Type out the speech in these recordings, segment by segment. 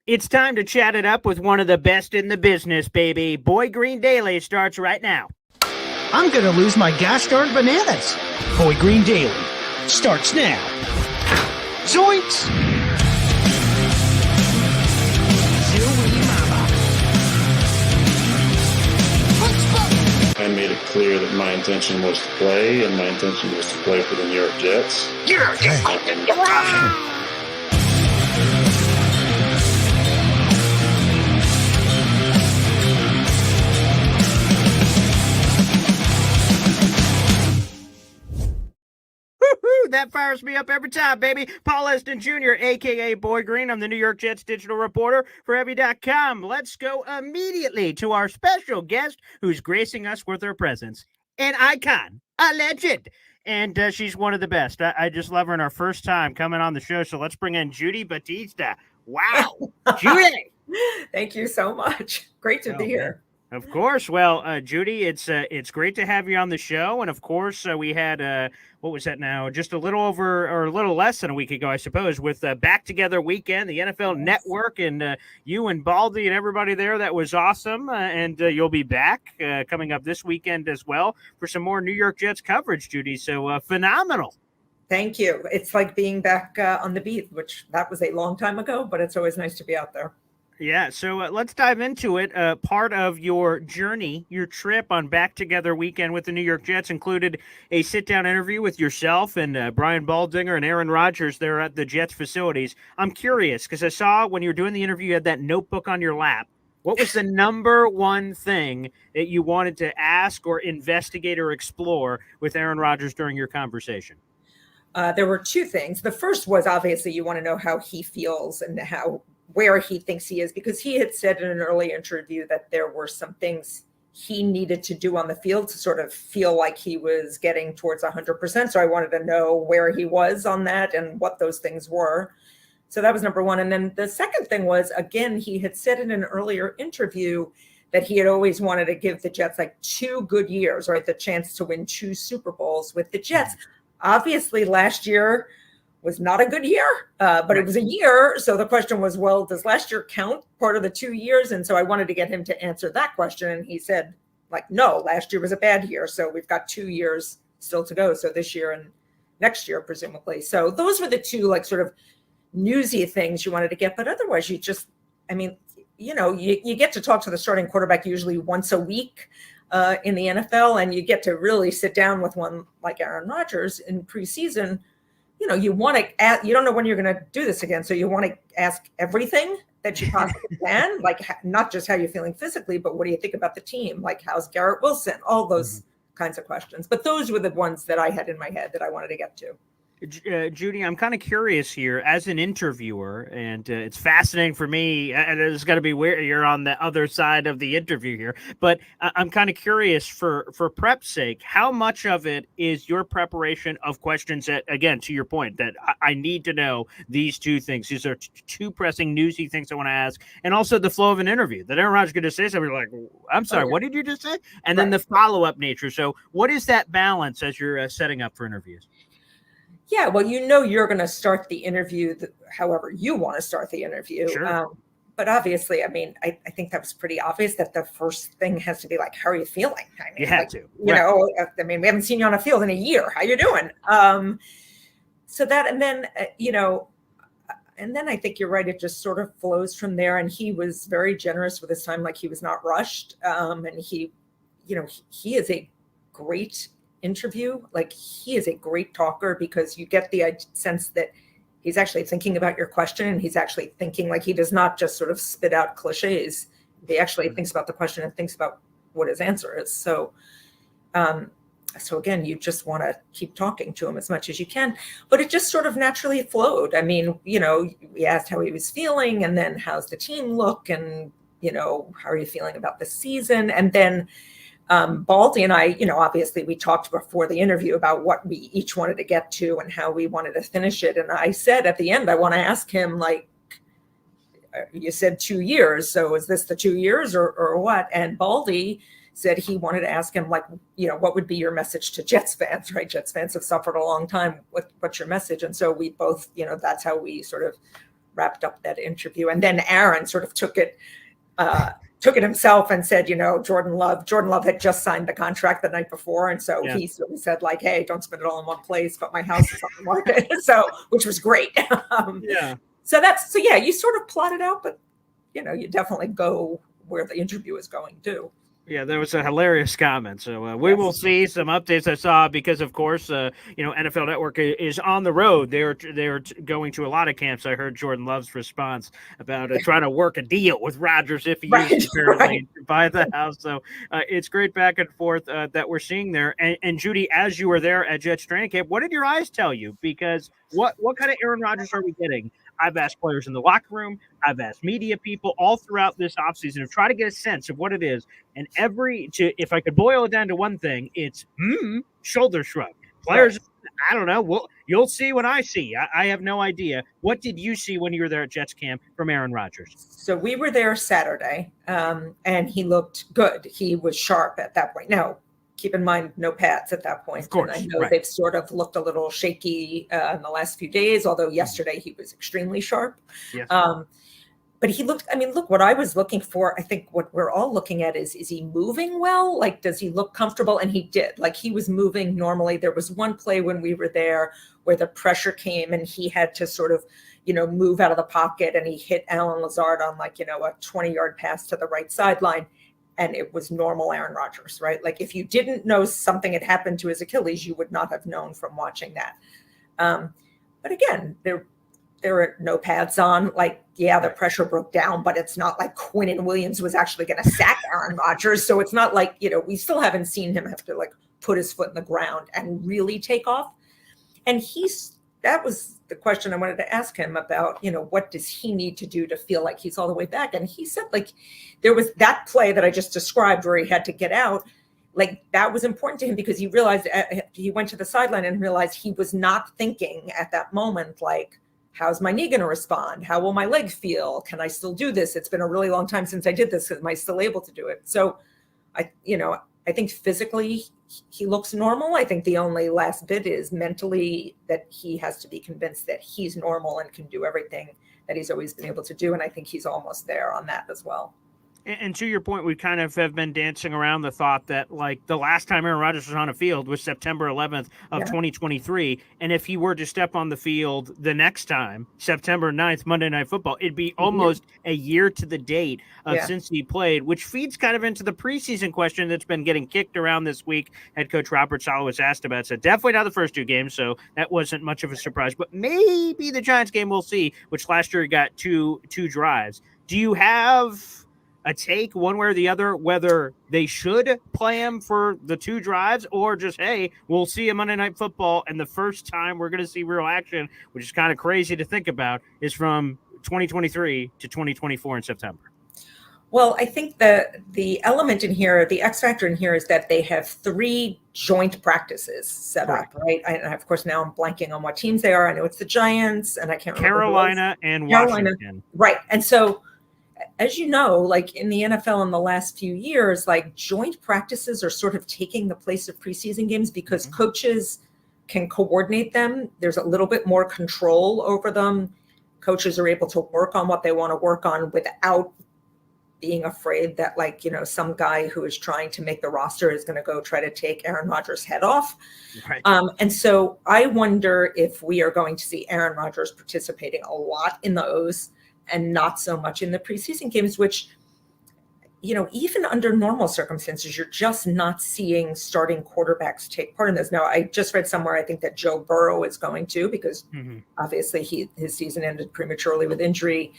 It's time to chat it up with one of the best in the business, baby. Boy Green Daily starts right now. I'm going to lose my gas-darned bananas. Boy Green Daily starts now. Zoinks! I made it clear that my intention was to play, and my intention was to play for the New York Jets. That fires me up every time, baby. Paul Eston Jr., a.k.a. Boy Green. I'm the New York Jets digital reporter for Heavy.com. Let's go immediately to our special guest who's gracing us with her presence. An icon, a legend, and she's one of the best. I just love her in our first time coming on the show, so let's bring in Judy Battista. Wow, Judy! Thank you so much. Great to be here. Of course. Well, Judy, it's great to have you on the show. And of course, we had, what was that now? Just a little over or a little less than a week ago, I suppose, with Back Together Weekend, the NFL Network, and you and Baldy and everybody there. That was awesome. And you'll be back coming up this weekend as well for some more New York Jets coverage, Judy. So phenomenal. Thank you. It's like being back on the beat, which that was a long time ago, but it's always nice to be out there. Yeah, so let's dive into it. Part of your journey, your trip on Back Together Weekend with the New York Jets included a sit-down interview with yourself and Brian Baldinger and Aaron Rodgers there at the Jets facilities. I'm curious, because I saw when you were doing the interview, you had that notebook on your lap. What was the number one thing that you wanted to ask or investigate or explore with Aaron Rodgers during your conversation? There were two things. The first was obviously you want to know how he feels and where he thinks he is, because he had said in an early interview that there were some things he needed to do on the field to sort of feel like he was getting towards 100%. So I wanted to know where he was on that and what those things were. So that was number one. And then the second thing was, again, he had said in an earlier interview that he had always wanted to give the Jets like 2 good years, right? The chance to win 2 Super Bowls with the Jets. Obviously, last year was not a good year, but it was a year. So the question was, well, does last year count part of the 2 years? And so I wanted to get him to answer that question. And he said, like, no, last year was a bad year. So we've got 2 years still to go. So this year and next year, presumably. So those were the two like sort of newsy things you wanted to get. But otherwise, you just, I mean, you get to talk to the starting quarterback usually once a week in the NFL. And you get to really sit down with one like Aaron Rodgers in preseason. You want to you don't know when you're going to do this again. So you want to ask everything that you possibly can, like not just how you're feeling physically, but what do you think about the team? Like, how's Garrett Wilson? All those kinds of questions. But those were the ones that I had in my head that I wanted to get to. Judy, I'm kind of curious here as an interviewer, and it's fascinating for me. And it's got to be weird. You're on the other side of the interview here, but I'm kind of curious for prep's sake, how much of it is your preparation of questions that, again, to your point, that I need to know these two things. These are two pressing, newsy things I want to ask, and also the flow of an interview. That Aaron Rodgers going to say something like, I'm sorry, what did you just say? And then the follow-up nature. So what is that balance as you're setting up for interviews? Yeah, well, you're going to start the interview however you want to start the interview. Sure. But obviously, I mean, I think that was pretty obvious that the first thing has to be like, how are you feeling? I mean, you had to. I mean, we haven't seen you on a field in a year. How you doing? So that, and then, and then I think you're right. It just sort of flows from there. And he was very generous with his time. Like, he was not rushed. And he is a great interview. Like, he is a great talker, because you get the sense that he's actually thinking about your question, and he's actually thinking, like, he does not just sort of spit out cliches. He actually thinks about the question and thinks about what his answer is. So again, you just want to keep talking to him as much as you can, but it just sort of naturally flowed. I mean, we asked how he was feeling, and then how's the team look, and how are you feeling about the season? And then Baldy and I, obviously we talked before the interview about what we each wanted to get to and how we wanted to finish it. And I said at the end, I want to ask him, like, you said 2 years. So is this the 2 years or what? And Baldy said he wanted to ask him, like, what would be your message to Jets fans, right? Jets fans have suffered a long time. What's your message? And so we both, that's how we sort of wrapped up that interview. And then Aaron sort of took it himself and said, Jordan Love had just signed the contract the night before. And so he sort of said like, hey, don't spend it all in one place, but my house is on the market. Which was great. So you sort of plot it out, but you definitely go where the interview is going to. Yeah, there was a hilarious comment. So we will see some updates. I saw because, of course, NFL Network is on the road. They're going to a lot of camps. I heard Jordan Love's response about trying to work a deal with Rodgers if he uses apparently to buy the house. So it's great back and forth that we're seeing there. And Judy, as you were there at Jets training camp, what did your eyes tell you? Because what kind of Aaron Rodgers are we getting? I've asked players in the locker room. I've asked media people all throughout this offseason to try to get a sense of what it is. And if I could boil it down to one thing, it's shoulder shrug. Players, I don't know. Well, you'll see when I see. I have no idea. What did you see when you were there at Jets camp from Aaron Rodgers? So we were there Saturday, and he looked good. He was sharp at that point. Now, keep in mind, no pads at that point. Of course, and I know they've sort of looked a little shaky in the last few days, although yesterday he was extremely sharp. Yes. But he looked, look, what I was looking for, I think what we're all looking at is he moving well? Like, does he look comfortable? And he did. Like, he was moving normally. There was one play when we were there where the pressure came and he had to sort of, move out of the pocket, and he hit Alan Lazard on a 20-yard pass to the right sideline. And it was normal Aaron Rodgers, right? Like, if you didn't know something had happened to his Achilles, you would not have known from watching that. But again, there are no pads on. Like, the pressure broke down, but it's not like Quinnen Williams was actually going to sack Aaron Rodgers. So it's not like, we still haven't seen him have to put his foot in the ground and really take off. And that was the question I wanted to ask him about, what does he need to do to feel like he's all the way back? And he said, there was that play that I just described where he had to get out. That was important to him because he realized he went to the sideline and realized he was not thinking at that moment, how's my knee going to respond? How will my leg feel? Can I still do this? It's been a really long time since I did this. Am I still able to do it? So I think physically he looks normal. I think the only last bit is mentally that he has to be convinced that he's normal and can do everything that he's always been able to do. And I think he's almost there on that as well. And to your point, we kind of have been dancing around the thought that the last time Aaron Rodgers was on a field was September 11th of 2023. And if he were to step on the field the next time, September 9th, Monday Night Football, it'd be almost a year to the date since he played, which feeds kind of into the preseason question that's been getting kicked around this week. Head coach Robert Saleh was asked about it. So definitely not the first two games, so that wasn't much of a surprise. But maybe the Giants game we'll see, which last year got two drives. Do you have a take one way or the other, whether they should play him for the two drives or just, hey, we'll see him Monday Night Football, and the first time we're going to see real action, which is kind of crazy to think about, is from 2023 to 2024 in September? Well, I think the element in here, the X factor in here is that they have 3 joint practices set up, right? And of course, now I'm blanking on what teams they are. I know it's the Giants, and I can't remember. Carolina and Washington. Right. And so, as you know, in the NFL in the last few years, joint practices are sort of taking the place of preseason games because coaches can coordinate them. There's a little bit more control over them. Coaches are able to work on what they want to work on without being afraid that some guy who is trying to make the roster is going to go try to take Aaron Rodgers' head off. Right. And so I wonder if we are going to see Aaron Rodgers participating a lot in those and not so much in the preseason games, which, even under normal circumstances, you're just not seeing starting quarterbacks take part in this. Now, I just read somewhere, I think that Joe Burrow is going to, because obviously his season ended prematurely with injury.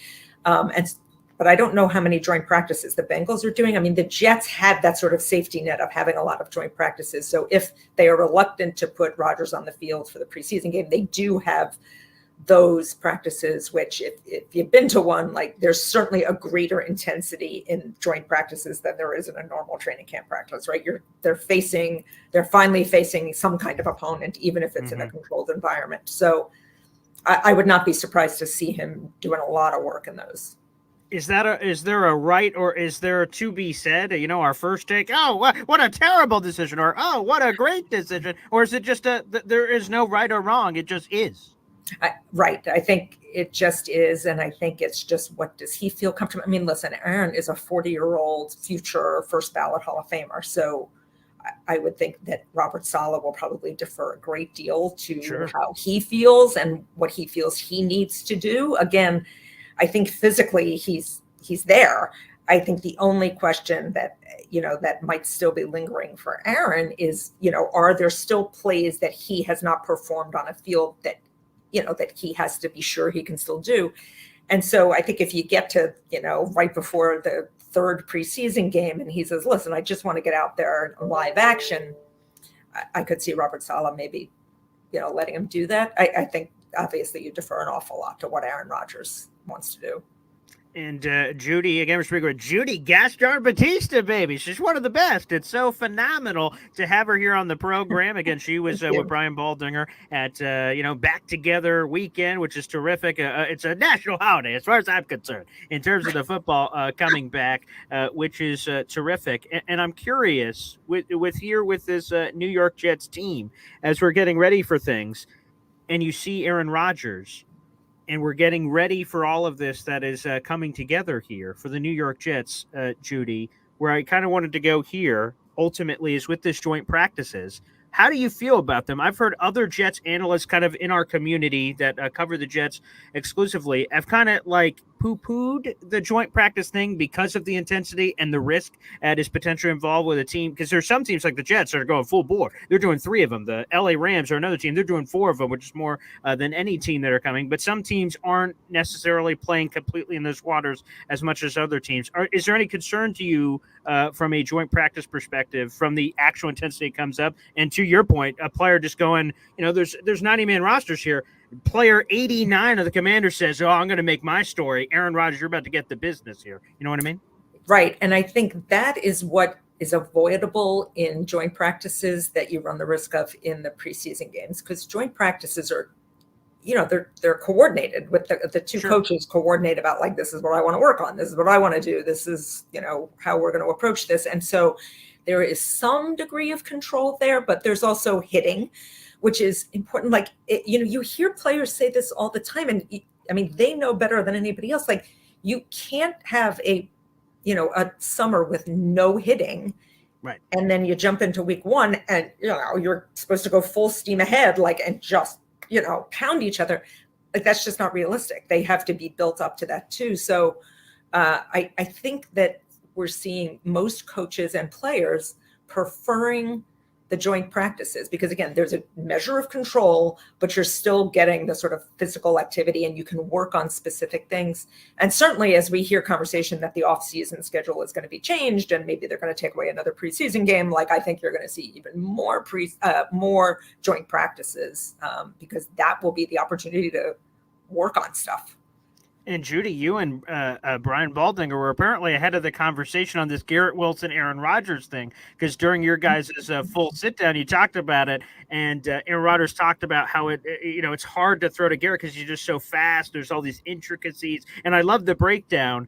But I don't know how many joint practices the Bengals are doing. I mean, the Jets had that sort of safety net of having a lot of joint practices. So if they are reluctant to put Rodgers on the field for the preseason game, they do have those practices, which if you've been to one, there's certainly a greater intensity in joint practices than there is in a normal training camp practice, right? They're finally facing some kind of opponent, even if it's in a controlled environment. So I would not be surprised to see him doing a lot of work in those. Is there a right or is there a to be said? Our first take, oh, what a terrible decision, or oh, what a great decision, or is it just there is no right or wrong? It just is. Right. I think It just is. And I think it's just, what does he feel comfortable? I mean, listen, Aaron is a 40-year-old future first ballot Hall of Famer. So I would think that Robert Saleh will probably defer a great deal to how he feels and what he feels he needs to do. Again, I think physically he's there. I think the only question that, that might still be lingering for Aaron is, are there still plays that he has not performed on a field that, that he has to be sure he can still do? And so I think if you get to, right before the third preseason game and he says, listen, I just want to get out there in live action, I could see Robert Saleh maybe, letting him do that. I think obviously you defer an awful lot to what Aaron Rodgers wants to do. And Judy, again, we're speaking with Judy Battista, baby. She's one of the best. It's so phenomenal to have her here on the program. Again, she was with Brian Baldinger at, Back Together weekend, which is terrific. It's a national holiday, as far as I'm concerned, in terms of the football coming back, which is terrific. And I'm curious, with this New York Jets team, as we're getting ready for things, and you see Aaron Rodgers, and we're getting ready for all of this that is coming together here for the New York Jets, Judy, where I kind of wanted to go here ultimately is with this joint practices. How do you feel about them? I've heard other Jets analysts kind of in our community that cover the Jets exclusively have kind of like poo-pooed the joint practice thing because of the intensity and the risk that is potentially involved with a team. Because there's some teams like the Jets that are going full bore. They're doing 3 of them. The LA Rams are another team. They're doing 4 of them, which is more than any team that are coming. But some teams aren't necessarily playing completely in those waters as much as other teams. Is there any concern to you from a joint practice perspective, from the actual intensity that comes up? And to your point, a player just going, there's 90-man rosters here. Player 89 of the Commander says, I'm going to make my story. Aaron Rodgers, you're about to get the business here. You know what I mean? Right. And I think that is what is avoidable in joint practices that you run the risk of in the preseason games, because joint practices are, they're coordinated with the two coaches coordinate about, like, this is what I want to work on. This is what I want to do. This is, how we're going to approach this. And so there is some degree of control there, but there's also hitting, which is important. Like, you hear players say this all the time. And I mean, they know better than anybody else. Like, you can't have a summer with no hitting. Right. And then you jump into week 1 and, you're supposed to go full steam ahead, and just, pound each other. Like, that's just not realistic. They have to be built up to that too. So I think that we're seeing most coaches and players preferring the joint practices because, again, there's a measure of control, but you're still getting the sort of physical activity and you can work on specific things. And certainly as we hear conversation that the off-season schedule is going to be changed and maybe they're going to take away another preseason game, I think you're going to see even more more joint practices because that will be the opportunity to work on stuff. And Judy, you and Brian Baldinger were apparently ahead of the conversation on this Garrett Wilson, Aaron Rodgers thing, because during your guys' full sit down, you talked about it, and Aaron Rodgers talked about how it's hard to throw to Garrett because you're just so fast. There's all these intricacies, and I love the breakdown.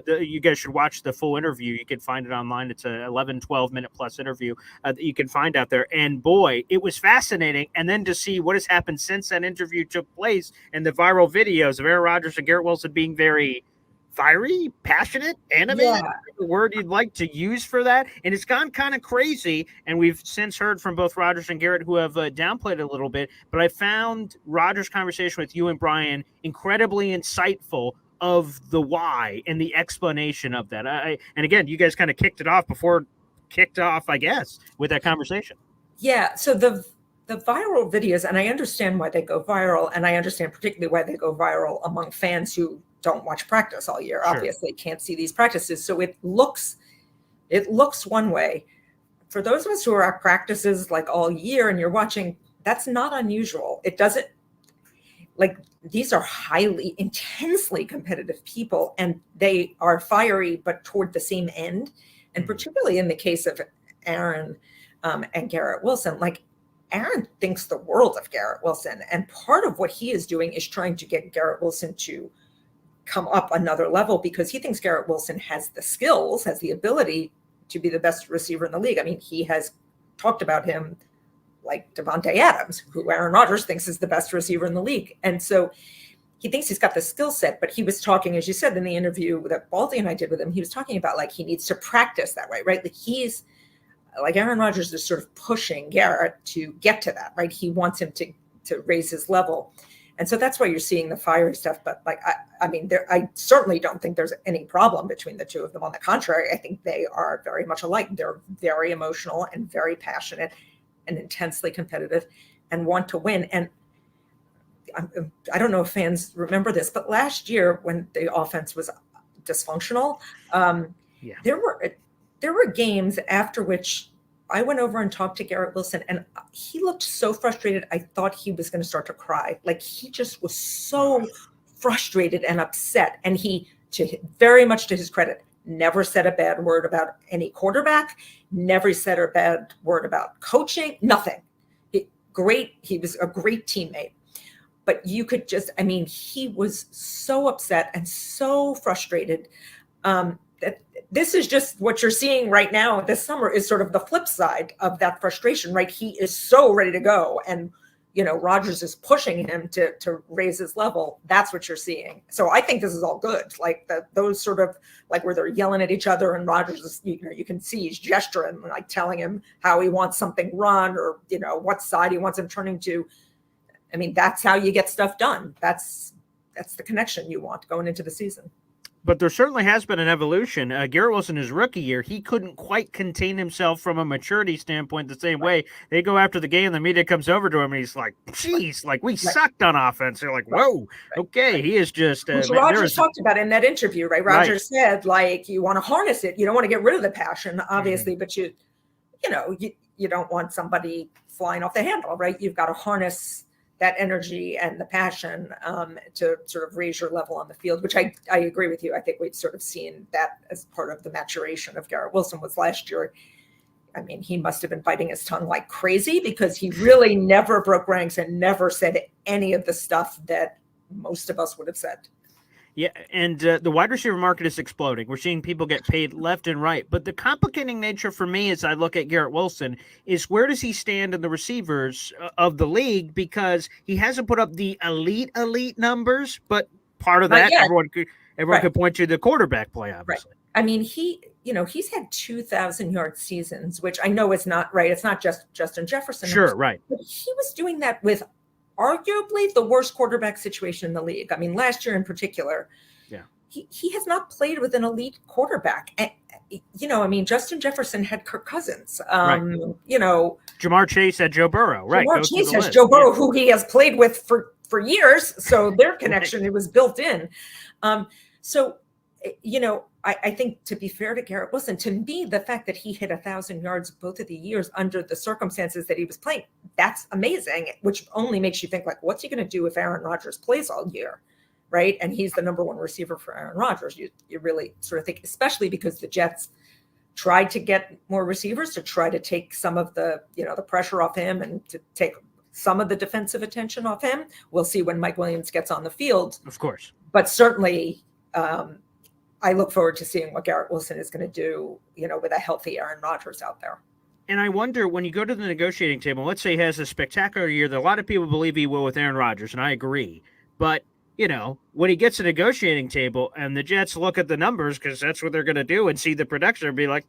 You guys should watch the full interview. You can find it online. It's a 11, 12-minute plus interview that you can find out there. And boy, it was fascinating. And then to see what has happened since that interview took place and the viral videos of Aaron Rodgers and Garrett Wilson being very fiery, passionate, animated, the word you'd like to use for that. And it's gone kind of crazy. And we've since heard from both Rodgers and Garrett who have downplayed it a little bit. But I found Rodgers' conversation with you and Brian incredibly insightful of the why and the explanation of that. And again, you guys kind of kicked off, I guess, with that conversation. Yeah. So the viral videos, and I understand why they go viral, and I understand particularly why they go viral among fans who don't watch practice all year, obviously can't see these practices. So it looks one way. For those of us who are at practices all year and you're watching, that's not unusual. It doesn't, these are highly, intensely competitive people, and they are fiery, but toward the same end. And particularly in the case of Aaron and Garrett Wilson, Aaron thinks the world of Garrett Wilson. And part of what he is doing is trying to get Garrett Wilson to come up another level because he thinks Garrett Wilson has the skills, has the ability to be the best receiver in the league. I mean, he has talked about him like Devontae Adams, who Aaron Rodgers thinks is the best receiver in the league. And so he thinks he's got the skill set, but he was talking, as you said, in the interview that Baldy and I did with him, he was talking about like he needs to practice that way, right? Like he's like Aaron Rodgers is sort of pushing Garrett to get to that, right? He wants him to raise his level. And so that's why you're seeing the fiery stuff. But like, I mean, I certainly don't think there's any problem between the two of them. On the contrary, I think they are very much alike. They're very emotional and very passionate and intensely competitive and want to win. And I don't know if fans remember this, but last year when the offense was dysfunctional, there were games after which I went over and talked to Garrett Wilson, and he looked so frustrated. I thought he was going to start to cry. Like he just was so frustrated and upset. And he, very much to his credit, never said a bad word about any quarterback, never said a bad word about coaching, nothing. He was a great teammate. But you could just, I mean, he was so upset and so frustrated that this is just what you're seeing right now this summer is sort of the flip side of that frustration, right? He is so ready to go. And, you know, Rodgers is pushing him to raise his level. That's what you're seeing. So I think this is all good. Like those sort of like where they're yelling at each other and Rodgers is, you know, you can see he's gesturing, like telling him how he wants something run or, you know, what side he wants him turning to. I mean, that's how you get stuff done. That's the connection you want going into the season. But there certainly has been an evolution. Garrett Wilson, his rookie year, he couldn't quite contain himself from a maturity standpoint the same way. They go after the game, the media comes over to him, and he's like, geez, like we sucked on offense. They're like, whoa, okay, he is just... Rodgers talked about it in that interview, right? Rodgers said, like, you want to harness it. You don't want to get rid of the passion, obviously, but you don't want somebody flying off the handle, right? You've got to harness that energy and the passion to sort of raise your level on the field, which I agree with you. I think we've sort of seen that as part of the maturation of Garrett Wilson was last year. I mean, he must have been biting his tongue like crazy because he really never broke ranks and never said any of the stuff that most of us would have said. Yeah, and the wide receiver market is exploding. We're seeing people get paid left and right. But the complicating nature for me as I look at Garrett Wilson is where does he stand in the receivers of the league? Because he hasn't put up the elite numbers, but part of that, everyone could point to the quarterback play, obviously. Right. I mean, he's had 2,000-yard seasons, which I know is not right. It's not just Justin Jefferson. Sure, right. But he was doing that with arguably the worst quarterback situation in the league. I mean, last year in particular, he has not played with an elite quarterback. And, I mean, Justin Jefferson had Kirk Cousins. Jamar Chase had Joe Burrow. Right. Jamar Chase has Joe Burrow, who he has played with for years. So their connection, it was built in. I think to be fair to Garrett Wilson, to me, the fact that he hit 1,000 yards both of the years under the circumstances that he was playing, that's amazing, which only makes you think like, what's he going to do if Aaron Rodgers plays all year, right? And he's the number one receiver for Aaron Rodgers. You really sort of think, especially because the Jets tried to get more receivers to try to take some of the, the pressure off him and to take some of the defensive attention off him. We'll see when Mike Williams gets on the field. Of course. But certainly, I look forward to seeing what Garrett Wilson is going to do, with a healthy Aaron Rodgers out there. And I wonder, when you go to the negotiating table, let's say he has a spectacular year that a lot of people believe he will with Aaron Rodgers, and I agree. But, when he gets to the negotiating table and the Jets look at the numbers, because that's what they're going to do, and see the production and be like,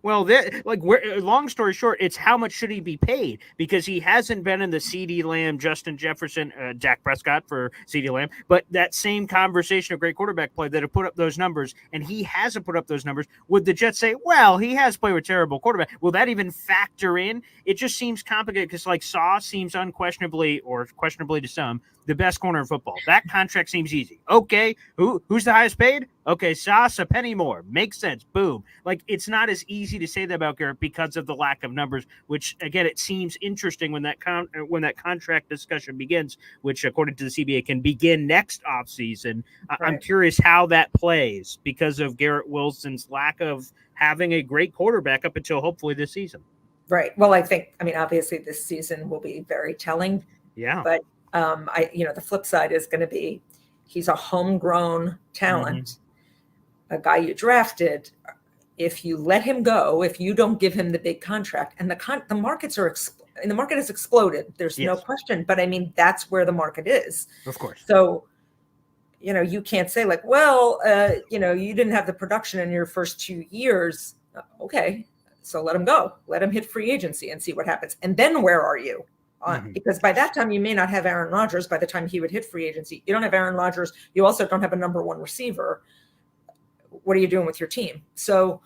long story short, it's how much should he be paid? Because he hasn't been in the CeeDee Lamb, Justin Jefferson, Dak Prescott for CeeDee Lamb, but that same conversation of great quarterback play that have put up those numbers, and he hasn't put up those numbers. Would the Jets say, well, he has played with terrible quarterback? Will that even factor in? It just seems complicated because like Sauce seems unquestionably, or questionably to some, the best corner in football. That contract seems easy. Okay, who's the highest paid? Okay, Sauce, a penny more. Makes sense. Boom. Like, it's not as easy to say that about Garrett because of the lack of numbers, which, again, it seems interesting when that contract discussion begins, which, according to the CBA, can begin next offseason. Right. I'm curious how that plays because of Garrett Wilson's lack of having a great quarterback up until hopefully this season. Right. Well, obviously this season will be very telling. Yeah. But the flip side is going to be he's a homegrown talent, a guy you drafted. If you let him go, if you don't give him the big contract, and the markets are the market has exploded. There's no question. But I mean, that's where the market is. Of course. So, you can't say like, well, you didn't have the production in your first 2 years. Okay, so let him go. Let him hit free agency and see what happens. And then where are you? Because by that time, you may not have Aaron Rodgers by the time he would hit free agency. You don't have Aaron Rodgers. You also don't have a number one receiver. What are you doing with your team? So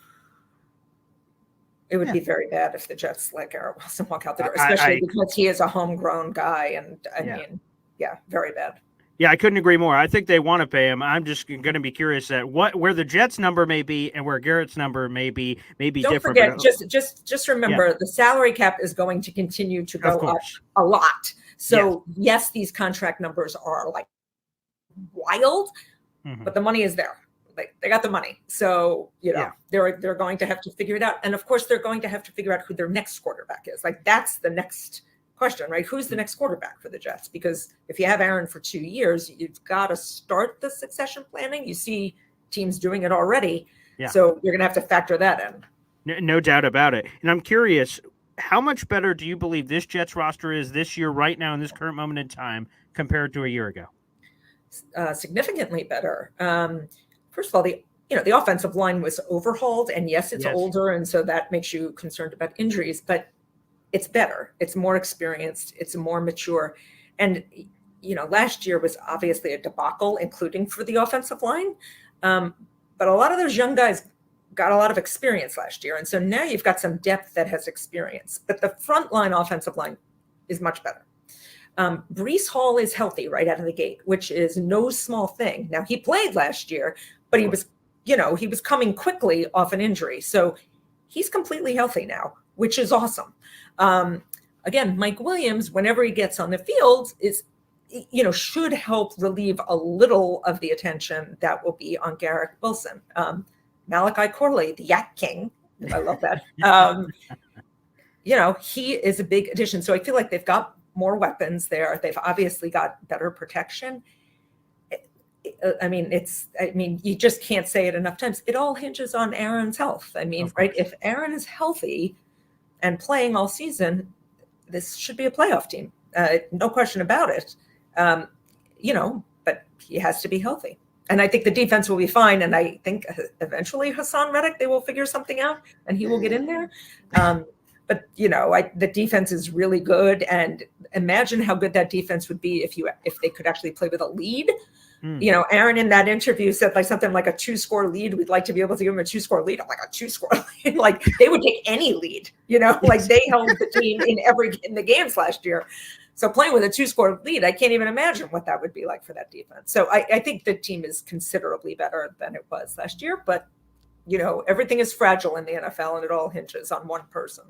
it would be very bad if the Jets let Garrett Wilson walk out the door, especially because he is a homegrown guy. And I mean, very bad. Yeah, I couldn't agree more. I think they want to pay him. I'm just going to be curious at where the Jets' number may be and where Garrett's number may be Don't different. Forget, just remember, the salary cap is going to continue to go up a lot. So yes, these contract numbers are like wild, but the money is there. They got the money. So, they're going to have to figure it out. And of course, they're going to have to figure out who their next quarterback is. Like, that's the next question, right? Who's the next quarterback for the Jets? Because if you have Aaron for 2 years, you've got to start the succession planning. You see teams doing it already. Yeah. So you're going to have to factor that in. No doubt about it. And I'm curious, how much better do you believe this Jets roster is this year, right now, in this current moment in time, compared to a year ago? Significantly better. First of all, the offensive line was overhauled, and yes, it's older, and so that makes you concerned about injuries, but it's better. It's more experienced. It's more mature. And, last year was obviously a debacle, including for the offensive line. But a lot of those young guys got a lot of experience last year. And so now you've got some depth that has experience. But the front line offensive line is much better. Breece Hall is healthy right out of the gate, which is no small thing. Now, he played last year, but he was coming quickly off an injury. So he's completely healthy now, which is awesome. Again, Mike Williams, whenever he gets on the field, should help relieve a little of the attention that will be on Garrett Wilson. Malachi Corley, the Yak King, I love that. He is a big addition. So I feel like they've got more weapons there. They've obviously got better protection. You just can't say it enough times. It all hinges on Aaron's health. Right? If Aaron is healthy and playing all season, this should be a playoff team. No question about it. But he has to be healthy. And I think the defense will be fine. And I think eventually Hassan Reddick, they will figure something out and he will get in there. But the defense is really good. And imagine how good that defense would be if they could actually play with a lead. Aaron in that interview said something like a 2-score lead. We'd like to be able to give him a 2-score lead. I'm like, a 2-score lead? Like, they would take any lead, like they held the team in the games last year. So playing with a 2-score lead, I can't even imagine what that would be like for that defense. So I think the team is considerably better than it was last year. But, everything is fragile in the NFL and it all hinges on one person.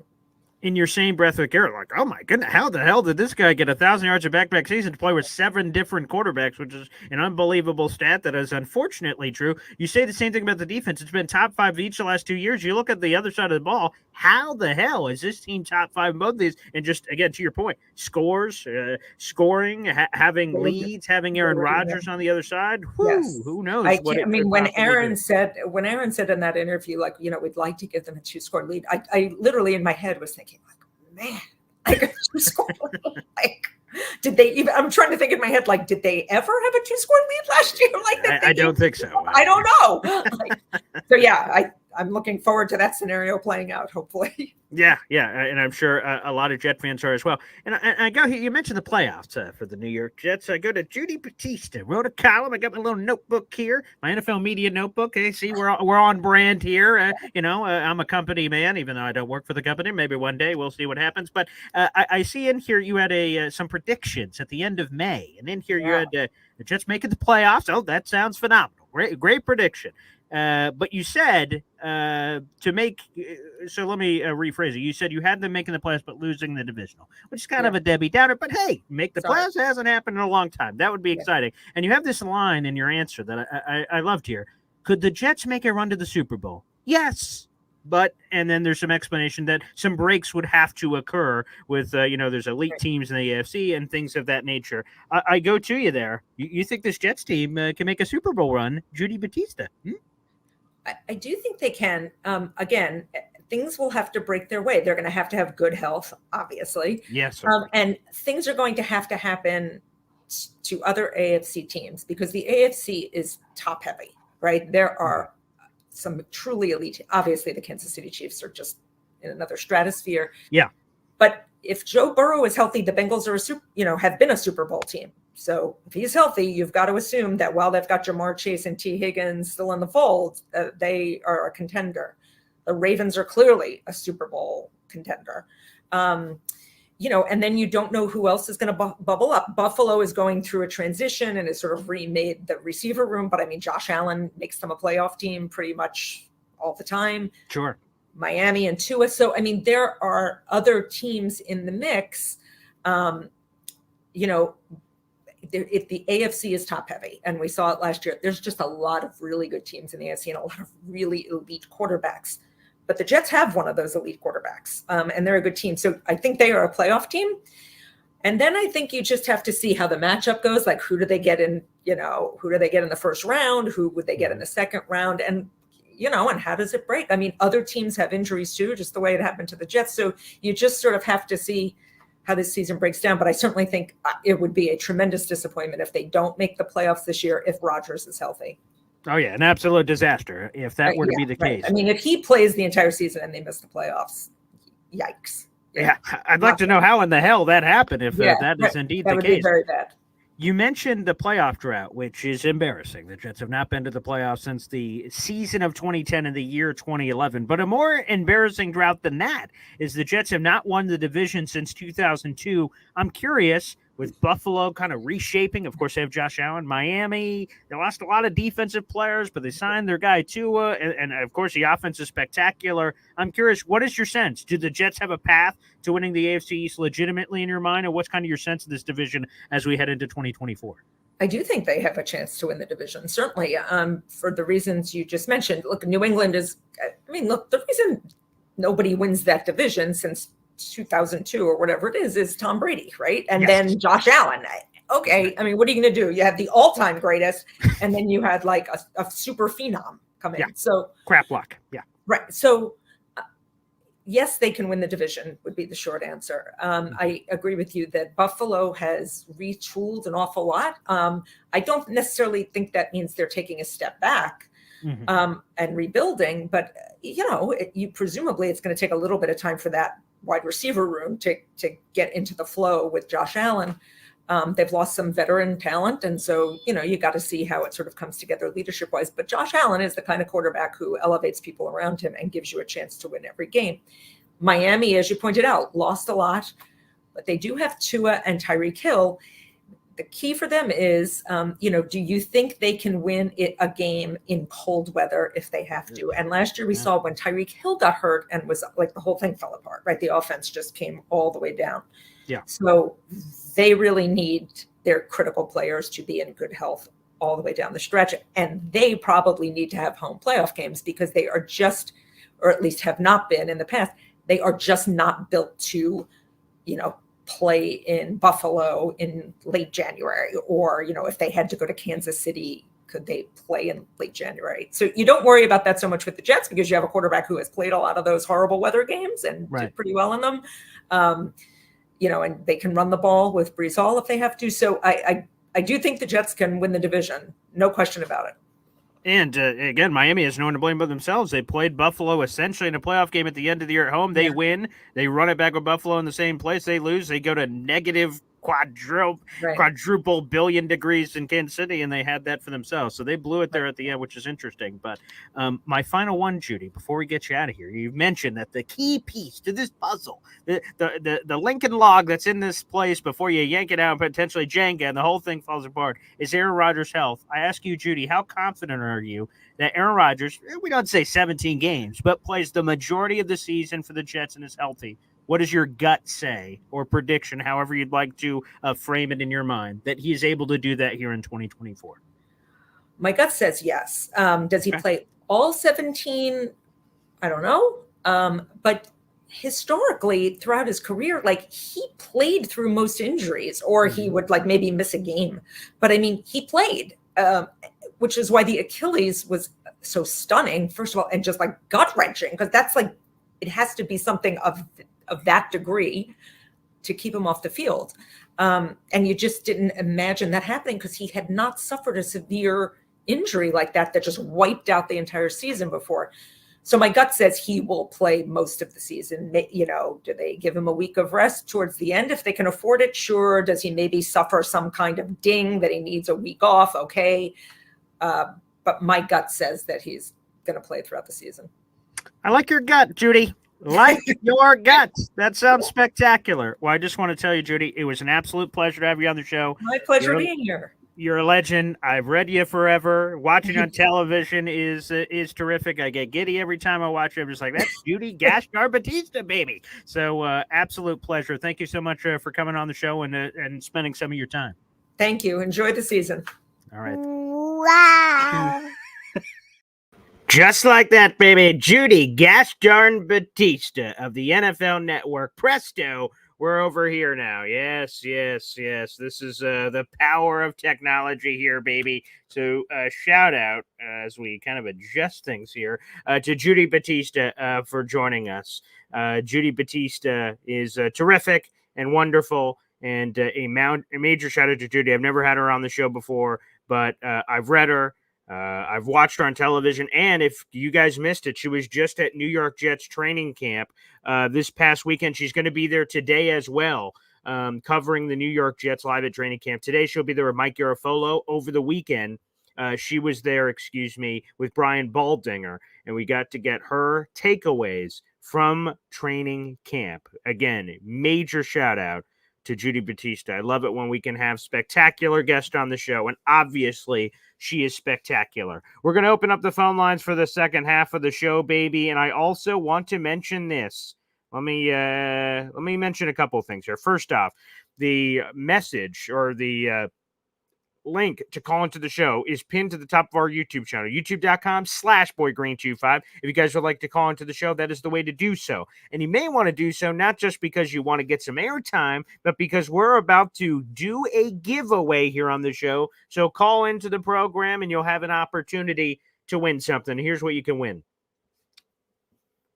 In your same breath with Garrett, like, oh my goodness, how the hell did this guy get 1,000 yards of back-to-back season to play with 7 different quarterbacks, which is an unbelievable stat that is unfortunately true. You say the same thing about the defense. It's been top 5 each the last 2 years. You look at the other side of the ball. How the hell is this team top 5 in both of these? And just, again, to your point, scores, scoring, having leads, having Aaron Rodgers on the other side. Who knows? When Aaron said in that interview, we'd like to give them a 2-score lead, I literally in my head was thinking, man, a 2-score lead. Did they even? I'm trying to think in my head, did they ever have a 2-score lead last year? I don't think so. I don't know. I'm looking forward to that scenario playing out, hopefully. Yeah, and I'm sure a lot of Jet fans are as well. And I go here. You mentioned the playoffs for the New York Jets. I go to Judy Battista, wrote a column. I got my little notebook here, my NFL media notebook. Hey, see, we're on brand here. I'm a company man, even though I don't work for the company. Maybe one day we'll see what happens. But I see in here you had some predictions at the end of May, and in here you had the Jets making the playoffs. Oh, that sounds phenomenal. Great prediction. But you said to make so let me rephrase it. You said you had them making the playoffs but losing the divisional, which is kind of a Debbie Downer. But hey, make the playoffs hasn't happened in a long time. That would be exciting. And you have this line in your answer that I loved here. Could the Jets make a run to the Super Bowl? Yes. But and then there's some explanation that some breaks would have to occur with there's elite teams in the AFC and things of that nature. I go to you there. You think this Jets team can make a Super Bowl run? Judy Battista. I do think they can. Again, things will have to break their way. They're going to have good health, obviously. Yes. And things are going to happen to other AFC teams, because the AFC is top heavy, right? There are some truly elite. Obviously, the Kansas City Chiefs are just in another stratosphere. Yeah. But if Joe Burrow is healthy, the Bengals are have been a Super Bowl team. So if he's healthy, you've got to assume that while they've got Jamar Chase and T. Higgins still in the fold, they are a contender. The Ravens are clearly a Super Bowl contender. And then you don't know who else is going to bubble up. Buffalo is going through a transition and has sort of remade the receiver room. But I mean, Josh Allen makes them a playoff team pretty much all the time. Sure. Miami and Tua. So, I mean, there are other teams in the mix. If the AFC is top heavy, and we saw it last year, there's just a lot of really good teams in the AFC and a lot of really elite quarterbacks. But the Jets have one of those elite quarterbacks, and they're a good team. So I think they are a playoff team. And then I think you just have to see how the matchup goes. Like, who do they get in? Who do they get in the first round? Who would they get in the second round? And and how does it break? I mean, other teams have injuries too, just the way it happened to the Jets. So you just sort of have to see how this season breaks down. But I certainly think it would be a tremendous disappointment if they don't make the playoffs this year if Rodgers is healthy. Oh, yeah, an absolute disaster if that were to be the case. I mean, if he plays the entire season and they miss the playoffs, yikes. Yeah, I'd like to know how in the hell that happened if that is indeed the case. That would be very bad. You mentioned the playoff drought, which is embarrassing. The Jets have not been to the playoffs since the season of 2010 and the year 2011. But a more embarrassing drought than that is the Jets have not won the division since 2002. I'm curious, with Buffalo kind of reshaping. Of course, they have Josh Allen. Miami, they lost a lot of defensive players, but they signed their guy Tua, and of course, the offense is spectacular. I'm curious, what is your sense? Do the Jets have a path to winning the AFC East legitimately in your mind, and what's kind of your sense of this division as we head into 2024? I do think they have a chance to win the division, certainly, for the reasons you just mentioned. Look, New England is, the reason nobody wins that division since 2002 or whatever it is Tom Brady, right? And then Josh Allen. Okay, I mean, what are you going to do? You have the all-time greatest, and then you had like a super phenom come in. So crap luck. Yeah. Right. So yes, they can win the division would be the short answer. I agree with you that Buffalo has retooled an awful lot. I don't necessarily think that means they're taking a step back and rebuilding, but presumably it's going to take a little bit of time for that wide receiver room to get into the flow with Josh Allen. They've lost some veteran talent. And so, you got to see how it sort of comes together leadership wise. But Josh Allen is the kind of quarterback who elevates people around him and gives you a chance to win every game. Miami, as you pointed out, lost a lot, but they do have Tua and Tyreek Hill. The key for them is, do you think they can win a game in cold weather if they have to? And last year we saw when Tyreek Hill got hurt and was like the whole thing fell apart, right? The offense just came all the way down. Yeah. So they really need their critical players to be in good health all the way down the stretch. And they probably need to have home playoff games because they are just, or at least have not been in the past, they are just not built to, play in Buffalo in late January, or, if they had to go to Kansas City, could they play in late January? So you don't worry about that so much with the Jets because you have a quarterback who has played a lot of those horrible weather games and did pretty well in them. And they can run the ball with Brees Hall if they have to. So I do think the Jets can win the division. No question about it. And again, Miami has no one to blame but themselves. They played Buffalo essentially in a playoff game at the end of the year at home. They win. They run it back with Buffalo in the same place. They lose. They go to negative quadruple billion degrees in Kansas City, and they had that for themselves. So they blew it there at the end, which is interesting. But my final one, Judy, before we get you out of here, you've mentioned that the key piece to this puzzle, the Lincoln log that's in this place before you yank it out and potentially Jenga and the whole thing falls apart, is Aaron Rodgers' health. I ask you, Judy, how confident are you that Aaron Rodgers, we don't say 17 games, but plays the majority of the season for the Jets and is healthy? What does your gut say, or prediction, however you'd like to frame it in your mind, that he is able to do that here in 2024? My gut says yes. Does he play all 17? I don't know. But historically, throughout his career, he played through most injuries, or he would maybe miss a game. But I mean, he played, which is why the Achilles was so stunning, first of all, and just gut wrenching, because that's it has to be something of that degree to keep him off the field. And you just didn't imagine that happening because he had not suffered a severe injury like that just wiped out the entire season before. So my gut says he will play most of the season. Do they give him a week of rest towards the end if they can afford it? Sure. Does he maybe suffer some kind of ding that he needs a week off? Okay. But my gut says that he's going to play throughout the season. I like your gut, Judy. Like your gut. That sounds spectacular. Well, I just want to tell you, Judy, it was an absolute pleasure to have you on the show. My pleasure being here. You're a legend. I've read you forever. Watching on television is terrific. I get giddy every time I watch it. I'm just like, that's Judy Battista, baby. So absolute pleasure. Thank you so much for coming on the show and spending some of your time. Thank you. Enjoy the season. All right. Wow. Just like that, baby. Judy Battista of the NFL Network. Presto. We're over here now. Yes. This is the power of technology here, baby. So shout out, as we kind of adjust things here, to Judy Battista for joining us. Judy Battista is terrific and wonderful, and a major shout out to Judy. I've never had her on the show before, but I've read her. I've watched her on television, and if you guys missed it, she was just at New York Jets training camp this past weekend. She's going to be there today as well, covering the New York Jets live at training camp. Today, she'll be there with Mike Garafolo. Over the weekend, she was there, with Brian Baldinger, and we got to get her takeaways from training camp. Again, major shout out to Judy Battista. I love it when we can have spectacular guests on the show, and obviously she is spectacular. We're going to open up the phone lines for the second half of the show, baby, and I also want to mention this. Let me mention a couple of things here. First off, the message or the link to call into the show is pinned to the top of our YouTube channel, youtube.com/boygreen25. If you guys would like to call into the show, that is the way to do so. And you may want to do so not just because you want to get some airtime, but because we're about to do a giveaway here on the show. So call into the program and you'll have an opportunity to win something. Here's what you can win.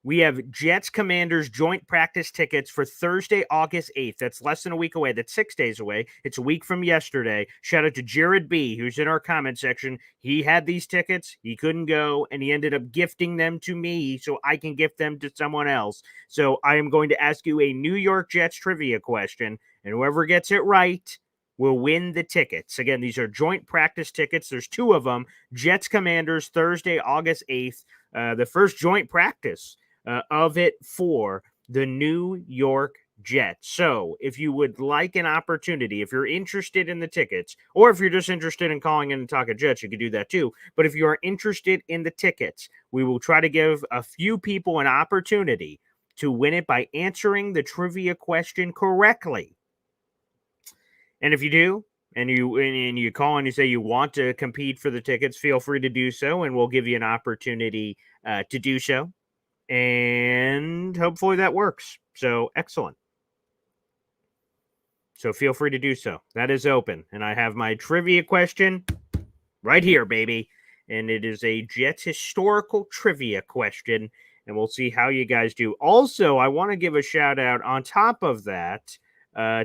We have Jets Commanders joint practice tickets for Thursday, August 8th. That's less than a week away. That's 6 days away. It's a week from yesterday. Shout out to Jared B., who's in our comment section. He had these tickets. He couldn't go, and he ended up gifting them to me so I can gift them to someone else. So I am going to ask you a New York Jets trivia question, and whoever gets it right will win the tickets. Again, these are joint practice tickets. There's two of them. Jets Commanders, Thursday, August 8th. The first joint practice of it for the New York Jets. So if you would like an opportunity, if you're interested in the tickets, or if you're just interested in calling in and talking Jets, you could do that too. But if you are interested in the tickets, we will try to give a few people an opportunity to win it by answering the trivia question correctly. And if you do, and you call and you say you want to compete for the tickets, feel free to do so, and we'll give you an opportunity to do so. And hopefully that works. So excellent. So feel free to do so. That is open. And I have my trivia question right here, baby. And it is a Jets historical trivia question. And we'll see how you guys do. Also, I want to give a shout out on top of that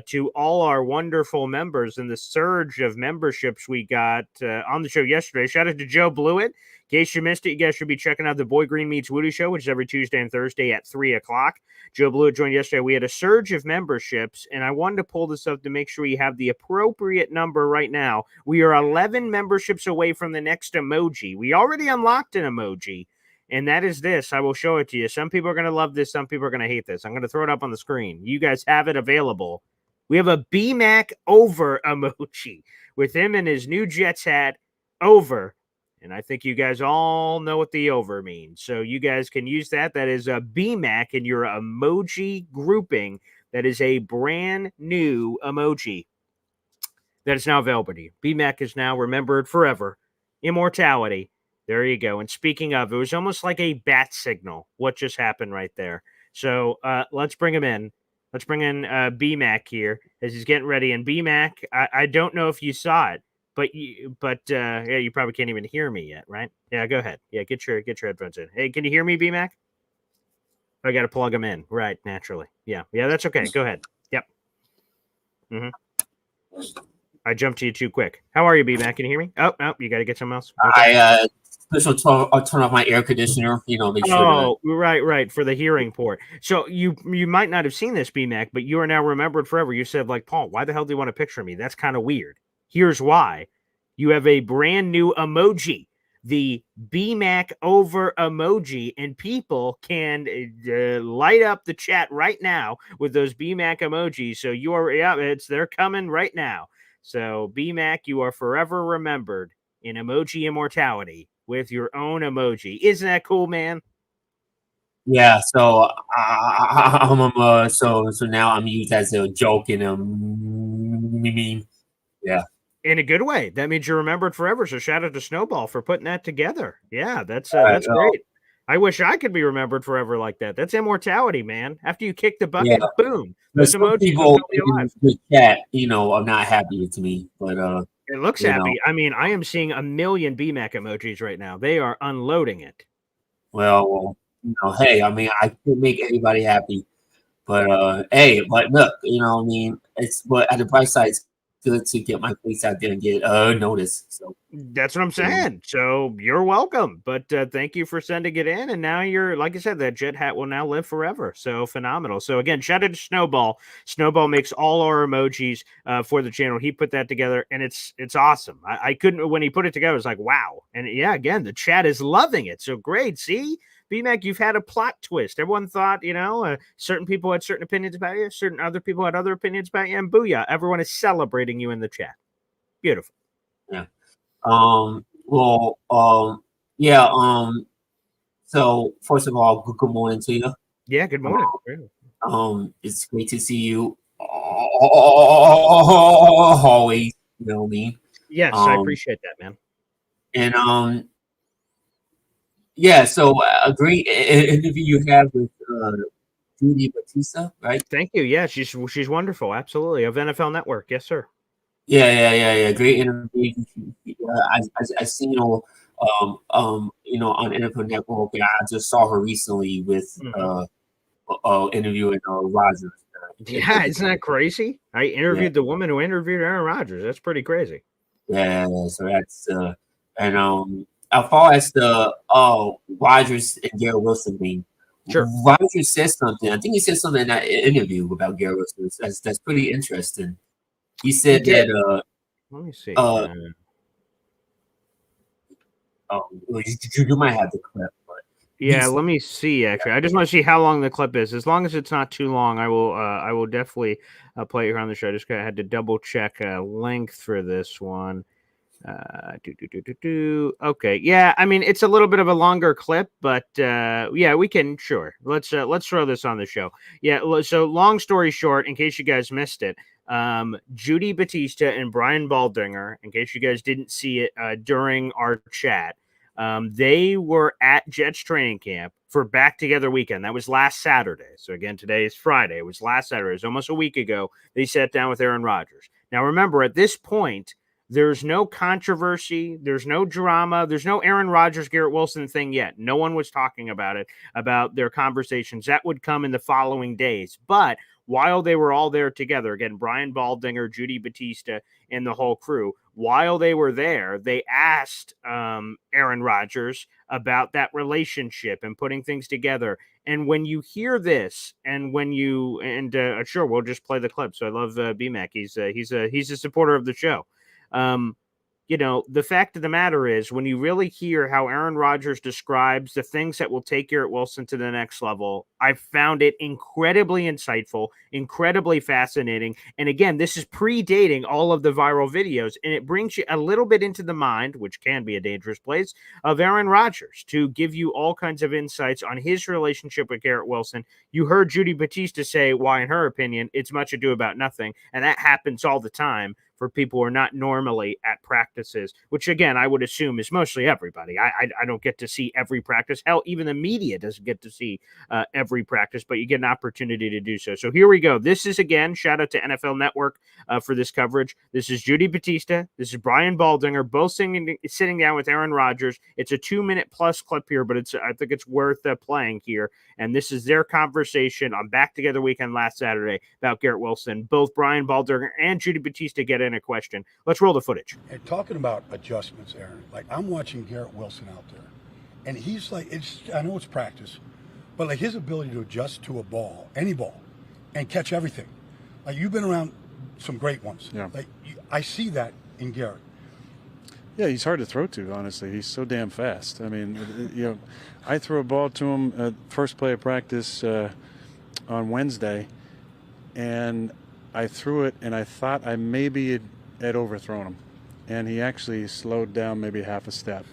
to all our wonderful members and the surge of memberships we got on the show yesterday. Shout out to Joe Blewett. In case you missed it, you guys should be checking out the Boy Green Meets Woody show, which is every Tuesday and Thursday at 3 o'clock. Joe Blewett joined yesterday. We had a surge of memberships, and I wanted to pull this up to make sure you have the appropriate number right now. We are 11 memberships away from the next emoji. We already unlocked an emoji, and that is this. I will show it to you. Some people are going to love this. Some people are going to hate this. I'm going to throw it up on the screen. You guys have it available. We have a BMAC over emoji with him in his new Jets hat over. And I think you guys all know what the over means. So you guys can use that. That is a BMAC in your emoji grouping. That is a brand new emoji that is now available to you. BMAC is now remembered forever. Immortality. There you go. And speaking of, it was almost like a bat signal. What just happened right there? So let's bring him in. Let's bring in BMAC here as he's getting ready. And BMAC, I don't know if you saw it, but you probably can't even hear me yet, right? Yeah, go ahead. Yeah, get your headphones in. Hey, can you hear me, BMAC? I got to plug them in, right? Naturally. Yeah, that's okay. Go ahead. Yep. I jumped to you too quick. How are you, B-Mac? Can you hear me? Oh, no, you got to get something else. I turn off my air conditioner. Make sure. Oh, right, for the hearing port. So you might not have seen this, B-Mac, but you are now remembered forever. You said, like, Paul, why the hell do you want a picture of me? That's kind of weird. Here's why. You have a brand new emoji, the BMAC over emoji, and people can light up the chat right now with those BMAC emojis. So they're coming right now. So BMAC, you are forever remembered in emoji immortality with your own emoji. Isn't that cool, man? Yeah. So so now I'm used as a joke and a meme. Yeah. In a good way. That means you're remembered forever. So shout out to Snowball for putting that together. Yeah, that's great. I wish I could be remembered forever like that. That's immortality, man. After you kick the bucket, boom. Those some emojis people will be alive. in the chat, are not happy with me, but it looks happy. I mean, I am seeing a million BMAC emojis right now. They are unloading it. Well, hey, I mean, I could make anybody happy, but hey, but look, it's but at the bright side, it's good to get my face out there and get noticed. So that's what I'm saying. So you're welcome, but thank you for sending it in. And now you're, like I said, that jet hat will now live forever. So phenomenal. So again, shout out to Snowball. Snowball makes all our emojis for the channel. He put that together, and it's awesome. I couldn't, when he put it together, I was like, wow. And yeah, again, the chat is loving it. So great. See, BMAC, you've had a plot twist. Everyone thought, certain people had certain opinions about you, certain other people had other opinions about you, and booyah, everyone is celebrating you in the chat. Beautiful. Yeah. So first of all, good morning to you. Yeah, good morning. It's great to see you always. You know what I mean? Yes, I appreciate that, man. And yeah, so a great interview you have with Judy Battista, right? Thank you. Yeah, she's wonderful. Absolutely. Of NFL Network. Yes, sir. Yeah. Great interview. I seen her, on NFL Network. And I just saw her recently with interviewing Rodgers. Yeah, isn't that crazy? I interviewed the woman who interviewed Aaron Rodgers. That's pretty crazy. Yeah, so that's and as far as the Rodgers and Garrett Wilson thing, sure. Rodgers said something. I think he said something in that interview about Garrett Wilson. That's pretty interesting. He said that. Let me see. You might have the clip, but yeah, let me see. Actually, I just want to see how long the clip is. As long as it's not too long, I will definitely play it here on the show. I just had to double check length for this one. Okay, yeah, I mean it's a little bit of a longer clip, but yeah, we can let's throw this on the show. Yeah, so long story short, in case you guys missed it, Judy Battista and Brian Baldinger, in case you guys didn't see it during our chat, they were at Jets training camp for Back Together weekend. That was last Saturday. So again, today is Friday. It was last Saturday. It was almost a week ago. They sat down with Aaron Rodgers. Now remember, at this point, there's no controversy. There's no drama. There's no Aaron Rodgers, Garrett Wilson thing yet. No one was talking about it, about their conversations. That would come in the following days. But while they were all there together, again, Brian Baldinger, Judy Battista, and the whole crew, while they were there, they asked Aaron Rodgers about that relationship and putting things together. And when you hear this, and when you, and sure, we'll just play the clip. So I love BMAC. He's a supporter of the show. The fact of the matter is, when you really hear how Aaron Rodgers describes the things that will take Garrett Wilson to the next level, I found it incredibly insightful, incredibly fascinating. And again, this is predating all of the viral videos, and it brings you a little bit into the mind, which can be a dangerous place, of Aaron Rodgers to give you all kinds of insights on his relationship with Garrett Wilson. You heard Judy Battista say why, in her opinion, it's much ado about nothing. And that happens all the time for people who are not normally at practices, which again, I would assume is mostly everybody. I don't get to see every practice. Hell, even the media doesn't get to see every practice, but you get an opportunity to do so. So here we go. This is, again, shout out to NFL Network for this coverage. This is Judy Battista. This is Brian Baldinger, both sitting down with Aaron Rodgers. It's a 2-minute plus clip here, but I think it's worth playing here. And this is their conversation on Back Together weekend last Saturday about Garrett Wilson. Both Brian Baldinger and Judy Battista get in a question. Let's roll the footage. And talking about adjustments, Aaron, like I'm watching Garrett Wilson out there, and he's like, I know it's practice, but like his ability to adjust to a ball, any ball, and catch everything. Like you've been around some great ones. Yeah. Like I see that in Garrett. Yeah, he's hard to throw to, honestly. He's so damn fast. I mean, I threw a ball to him at first play of practice on Wednesday, and I threw it, and I thought I maybe had overthrown him. And he actually slowed down maybe half a step.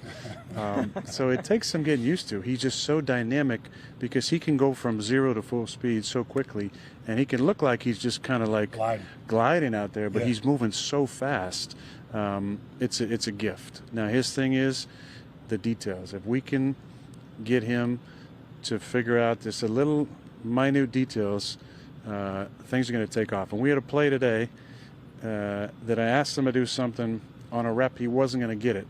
So it takes some getting used to. He's just so dynamic because he can go from 0 to full speed so quickly, and he can look like he's just kind of like gliding out there, but he's moving so fast. It's a gift. Now his thing is the details. If we can get him to figure out just a little minute details, things are going to take off. And we had a play today that I asked him to do something on a rep, he wasn't going to get it,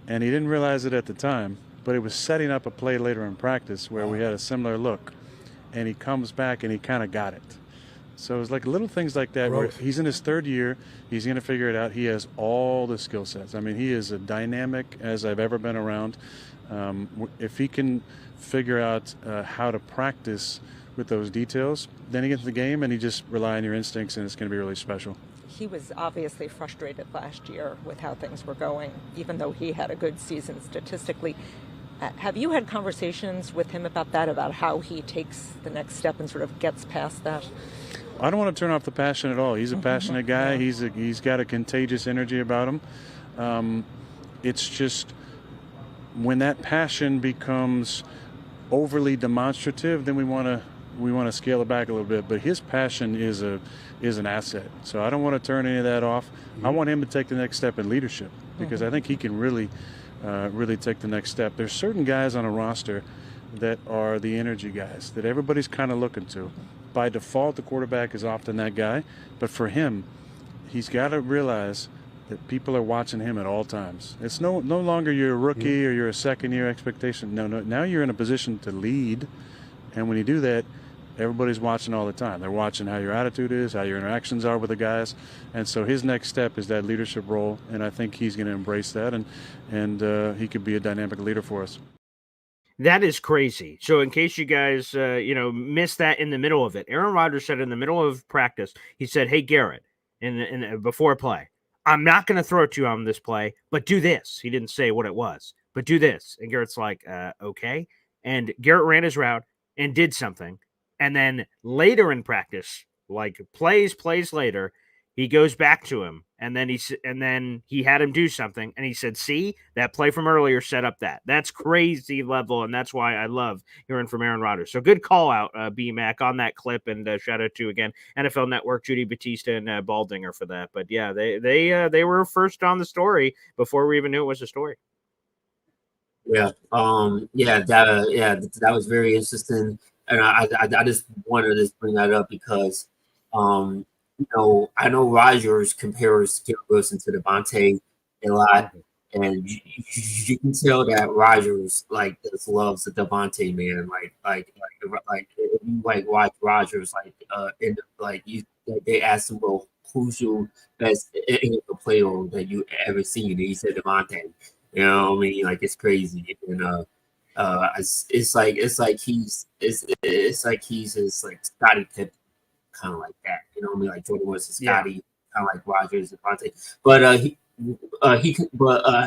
and he didn't realize it at the time, but it was setting up a play later in practice where we had a similar look, and he comes back and he kind of got it. So it's like little things like that where he's in his third year, he's going to figure it out. He has all the skill sets. I mean, he is as dynamic as I've ever been around. If he can figure out how to practice with those details, then he gets in the game and he just rely on your instincts, and it's going to be really special. He was obviously frustrated last year with how things were going, even though he had a good season statistically. Have you had conversations with him about that, about how he takes the next step and sort of gets past that? I don't want to turn off the passion at all. He's a passionate guy. He's got a contagious energy about him. It's just when that passion becomes overly demonstrative, then we want to scale it back a little bit. But his passion is an asset. So I don't want to turn any of that off. I want him to take the next step in leadership because I think he can really take the next step. There's certain guys on a roster that are the energy guys that everybody's kind of looking to. By default, the quarterback is often that guy. But for him, he's got to realize that people are watching him at all times. It's no longer you're a rookie or you're a second-year expectation. No, now you're in a position to lead. And when you do that, everybody's watching all the time. They're watching how your attitude is, how your interactions are with the guys. And so his next step is that leadership role, and I think he's going to embrace that, and he could be a dynamic leader for us. That is crazy. So in case you guys, missed that in the middle of it, Aaron Rodgers said in the middle of practice, he said, "Hey, Garrett," before play, "I'm not going to throw it to you on this play, but do this." He didn't say what it was, but do this. And Garrett's like, okay. And Garrett ran his route and did something. And then later in practice, like plays later, he goes back to him, and then he had him do something, and he said, "See, that play from earlier set up that." That's crazy level, and that's why I love hearing from Aaron Rodgers. So good call out, B-Mac, on that clip, and shout out to again NFL Network, Judy Battista, and Baldinger for that. But yeah, they were first on the story before we even knew it was a story. Yeah, that was very interesting, and I just wanted to bring that up because I know Rodgers compares Garrett Wilson to Devontae a lot, and you can tell that Rodgers just loves the Devontae man. Like if you watch Rodgers, they asked him, "Well, who's your best NFL player that you ever seen?" And he said Devontae. You know what I mean? Like it's crazy, and it's like he's just like Scottie Pippen. Kind of like that, you know what I mean? Like Jordan was Scotty, kind of like Rodgers and Devontae. But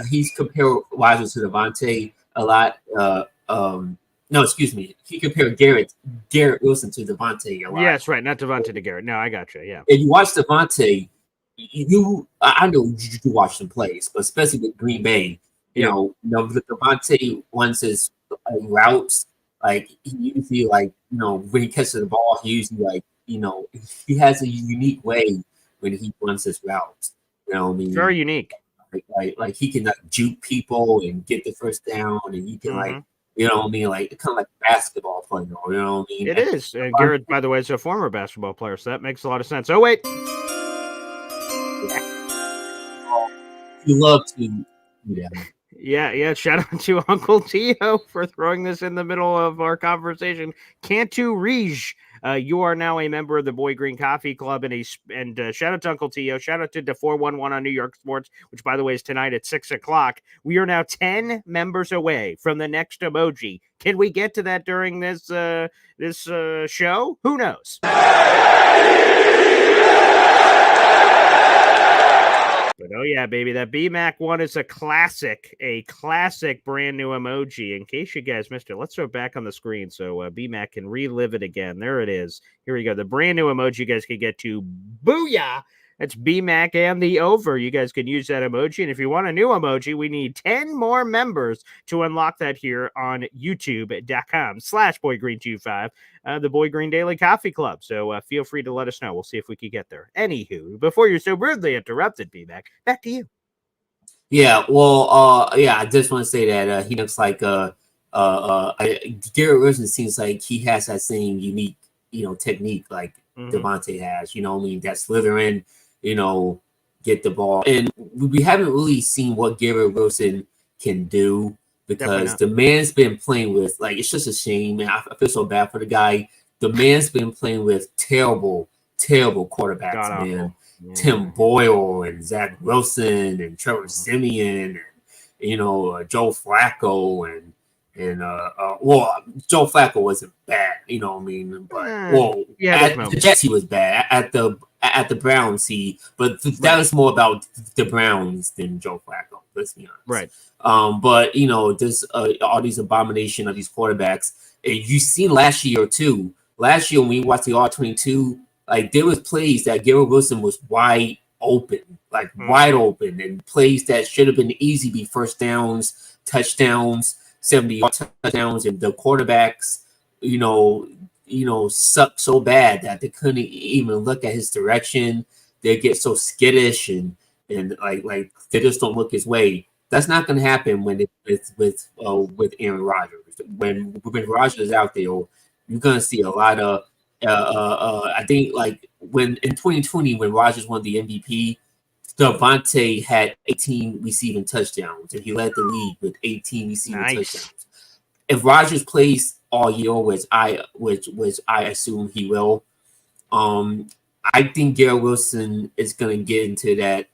he's compared Rodgers to Devontae a lot. No, excuse me. He compared Garrett Wilson to Devontae a lot. Yes, right. Not Devontae to Garrett. No, I got you. Yeah. And you watch Devontae, I know you watch some plays, but especially with Green Bay, Devontae wants his routes. Like he usually when he catches the ball, he usually he has a unique way when he runs his routes. You know what I mean? Very unique. Like he can juke people and get the first down, and he can you know what I mean? Like kind of like a basketball player. You know what I mean? It is. Garrett, by the way, is a former basketball player, so that makes a lot of sense. Oh wait. You love to do that. Yeah. Shout out to Uncle Tio for throwing this in the middle of our conversation. Cantu Rige You are now a member of the Boy Green Coffee Club, and shout out to Uncle Tio. Shout out to the 411 on New York Sports, which, by the way, is tonight at 6 o'clock. We are now 10 members away from the next emoji. Can we get to that during this show? Who knows? But oh yeah, baby, that BMAC one is a classic brand new emoji. In case you guys missed it, let's throw it back on the screen so BMAC can relive it again. There it is. Here we go. The brand new emoji you guys can get to. Booyah! That's BMAC and the over. You guys can use that emoji. And if you want a new emoji, we need 10 more members to unlock that here on youtube.com/boygreen25, the Boy Green Daily Coffee Club. So feel free to let us know. We'll see if we can get there. Anywho, before you're so rudely interrupted, BMAC, back to you. Yeah, well, I just want to say that he looks like Garrett Wilson seems like he has that same unique, technique like Devontae has. That slithering, get the ball. And we haven't really seen what Garrett Wilson can do because the man's been playing with, it's just a shame, man. I feel so bad for the guy. The man's been playing with terrible quarterbacks, man. Yeah. Tim Boyle and Zach Wilson and Trevor Siemian and, Joe Flacco and Joe Flacco wasn't bad, but at the Jets he was bad. At the Browns but that was more about the Browns than Joe Flacco. Let's be honest, right? But there's all these abomination of these quarterbacks, and you seen last year too. Last year when we watched the R22, there was plays that Garrett Wilson was wide open, and plays that should have been easy be first downs, touchdowns, 70-yard touchdowns, and the quarterbacks, sucked so bad that they couldn't even look at his direction. They get so skittish and they just don't look his way. That's not going to happen with Aaron Rodgers. When Rodgers is out there, you're going to see a lot of. I think when in 2020 when Rodgers won the MVP, Devontae had 18 receiving touchdowns, and he led the league with 18 receiving touchdowns. If Rodgers plays all year, which I assume he will, I think Garrett Wilson is going to get into that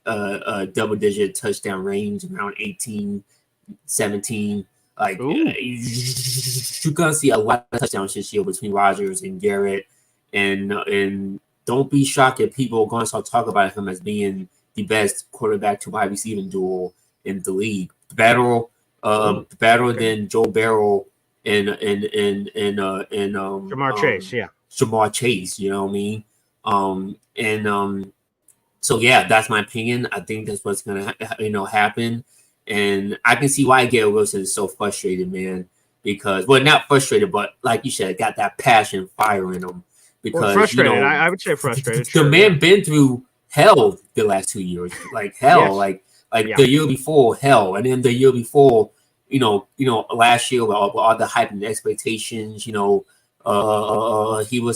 double-digit touchdown range around 18, 17. You're going to see a lot of touchdowns this year between Rodgers and Garrett, and don't be shocked if people are going to start talking about him as being the best quarterback to wide receiving duel in the league. Better than Joe Burrow and Jamar Chase, yeah. Jamar Chase, you know what I mean? So yeah, that's my opinion. I think that's what's gonna happen. And I can see why Garrett Wilson is so frustrated, man. Because not frustrated, but like you said, got that passion, fire in him. Because frustrated, I would say frustrated. The man been through hell the last 2 years, hell, yes. The year before hell, and then the year before, last year with all the hype and expectations, he was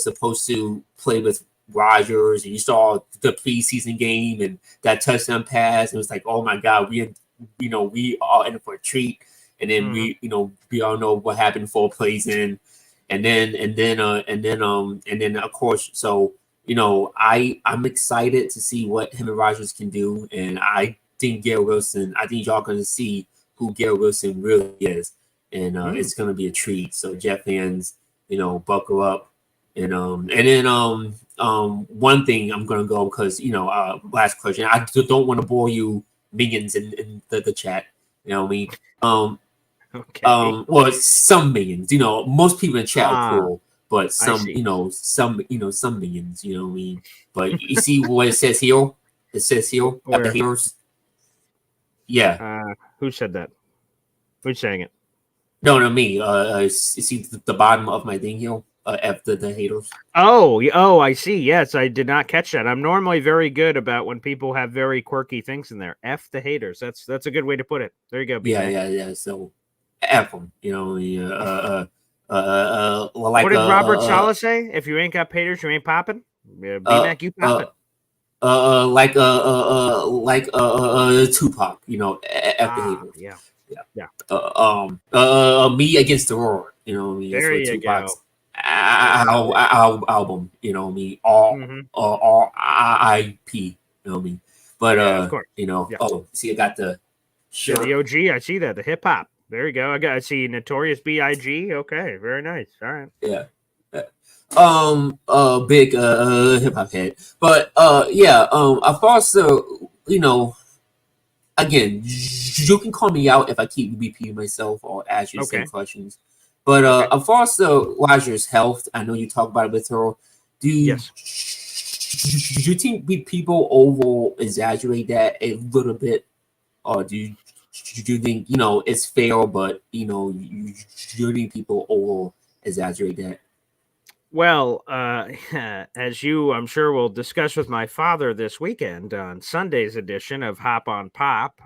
supposed to play with Rodgers, and you saw the preseason game and that touchdown pass, and it was like, oh my God, we are in for a treat, and then we all know what happened 4 plays in, and then of course, so. I'm excited to see what him and Rodgers can do, and I think Garrett Wilson. I think y'all going to see who Garrett Wilson really is, and it's going to be a treat. So Jet fans, buckle up, and then one thing I'm going to go because last question. I don't want to bore you minions in the chat. You know what I mean? Okay. Well, some minions. Most people in chat are cool. But some millions, you know what I mean? But you see what it says here? It says here at the haters. Yeah. Who said that? Who's saying it? No, me. See the bottom of my thing here? After the haters. Oh, I see. Yes, I did not catch that. I'm normally very good about when people have very quirky things in there. F the haters. That's a good way to put it. There you go. Yeah. So F them, what did Robert Saleh say? If you ain't got haters, you ain't popping. BMAC, you popping. Tupac, after haters. Yeah. Me against the world, There you Tupac's go. album. You know what I mean? All RIP. You know what I mean? But of course. you know, Yeah. oh, see, I got the Yeah, the OG. I see that the hip hop. There you go. I see Notorious B.I.G. Okay, very nice. All right. Yeah. Big hip hop head. But of course, you know, again, you can call me out if I keep repeating myself or ask you the same questions. But as far as Rodgers' health, I know you talk about it with her. Do you think people over exaggerate that a little bit, or do you think, you know, it's fair, but you know, you think people over exaggerate that? Well, as you, I'm sure, will discuss with my father this weekend on Sunday's edition of Hop on Pop,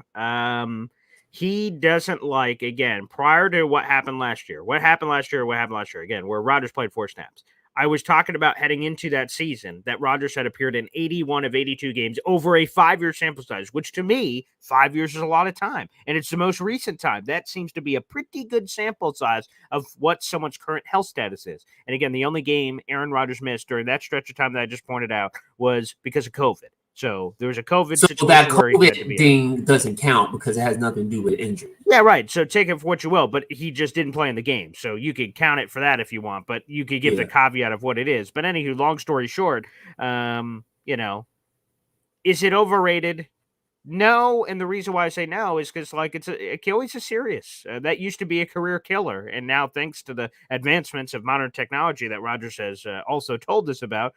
he doesn't like, again, prior to what happened last year, again, where Rodgers played 4 snaps. I was talking about heading into that season that Rodgers had appeared in 81 of 82 games over a 5-year sample size, which to me, 5 years is a lot of time. And it's the most recent time. That seems to be a pretty good sample size of what someone's current health status is. And again, the only game Aaron Rodgers missed during that stretch of time that I just pointed out was because of COVID. So there was a COVID situation. So that COVID thing doesn't count because it has nothing to do with injury. Yeah, right. So take it for what you will, but he just didn't play in the game. So you could count it for that if you want, but you could give the caveat of what it is. But anywho, long story short, you know, is it overrated? No, and the reason why I say no is because, like, Achilles is serious. That used to be a career killer, and now, thanks to the advancements of modern technology that Rodgers has also told us about,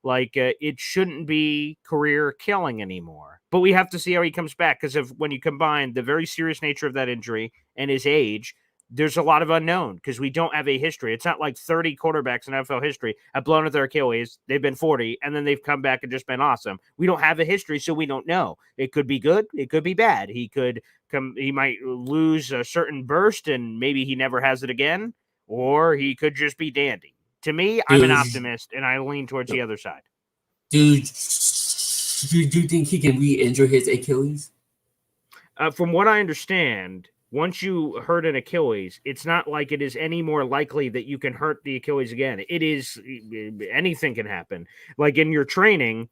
it shouldn't be career killing anymore. But we have to see how he comes back, because when you combine the very serious nature of that injury and his age, there's a lot of unknown because we don't have a history. It's not like 30 quarterbacks in NFL history have blown out their Achilles. They've been 40, and then they've come back and just been awesome. We don't have a history, so we don't know. It could be good. It could be bad. He might lose a certain burst, and maybe he never has it again, or he could just be dandy. To me, I'm an optimist, and I lean towards the other side. Do you think he can re-injure his Achilles? From what I understand, once you hurt an Achilles, it's not like it is any more likely that you can hurt the Achilles again. It is, anything can happen. Like in your training,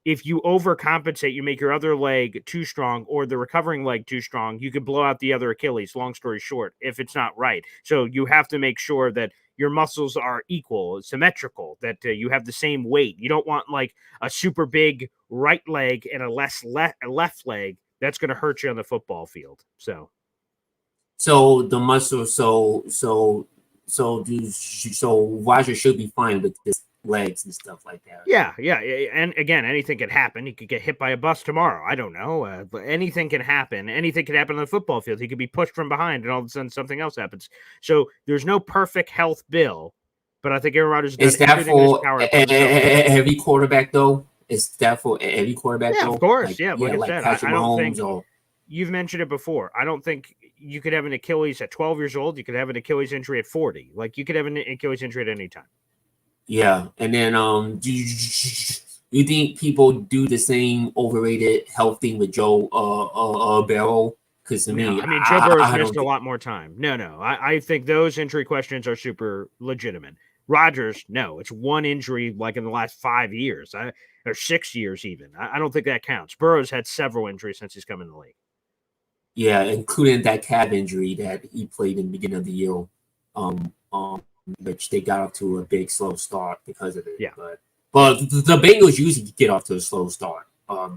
if you overcompensate, you make your other leg too strong or the recovering leg too strong, you could blow out the other Achilles, long story short, if it's not right. So you have to make sure that your muscles are equal, symmetrical, that you have the same weight. You don't want like a super big right leg and a left leg. That's going to hurt you on the football field. So the muscle, so Rodgers should be fine with his legs and stuff like that. Yeah. And again, anything could happen. He could get hit by a bus tomorrow. I don't know. But anything can happen. Anything could happen on the football field. He could be pushed from behind and all of a sudden something else happens. So there's no perfect health bill, but I think Aaron Rodgers is that for every quarterback though? Is that for every quarterback? Yeah, though? of course. Like, yeah, like I said, Patrick I don't Mahomes think you've mentioned it before. I don't think you could have an Achilles at 12 years old. You could have an Achilles injury at 40. Like you could have an Achilles injury at any time. Yeah, and then do you think people do the same overrated health thing with Joe Burrow? Because to me, I mean, Joe Burrow's missed a lot more time. No, I think those injury questions are super legitimate. Rodgers, no, it's one injury like in the last 5 years, or 6 years even. I don't think that counts. Burrow's had several injuries since he's come in the league. Yeah, including that calf injury that he played in the beginning of the year, which they got off to a big slow start because of it. Yeah, but the Bengals usually get off to a slow start.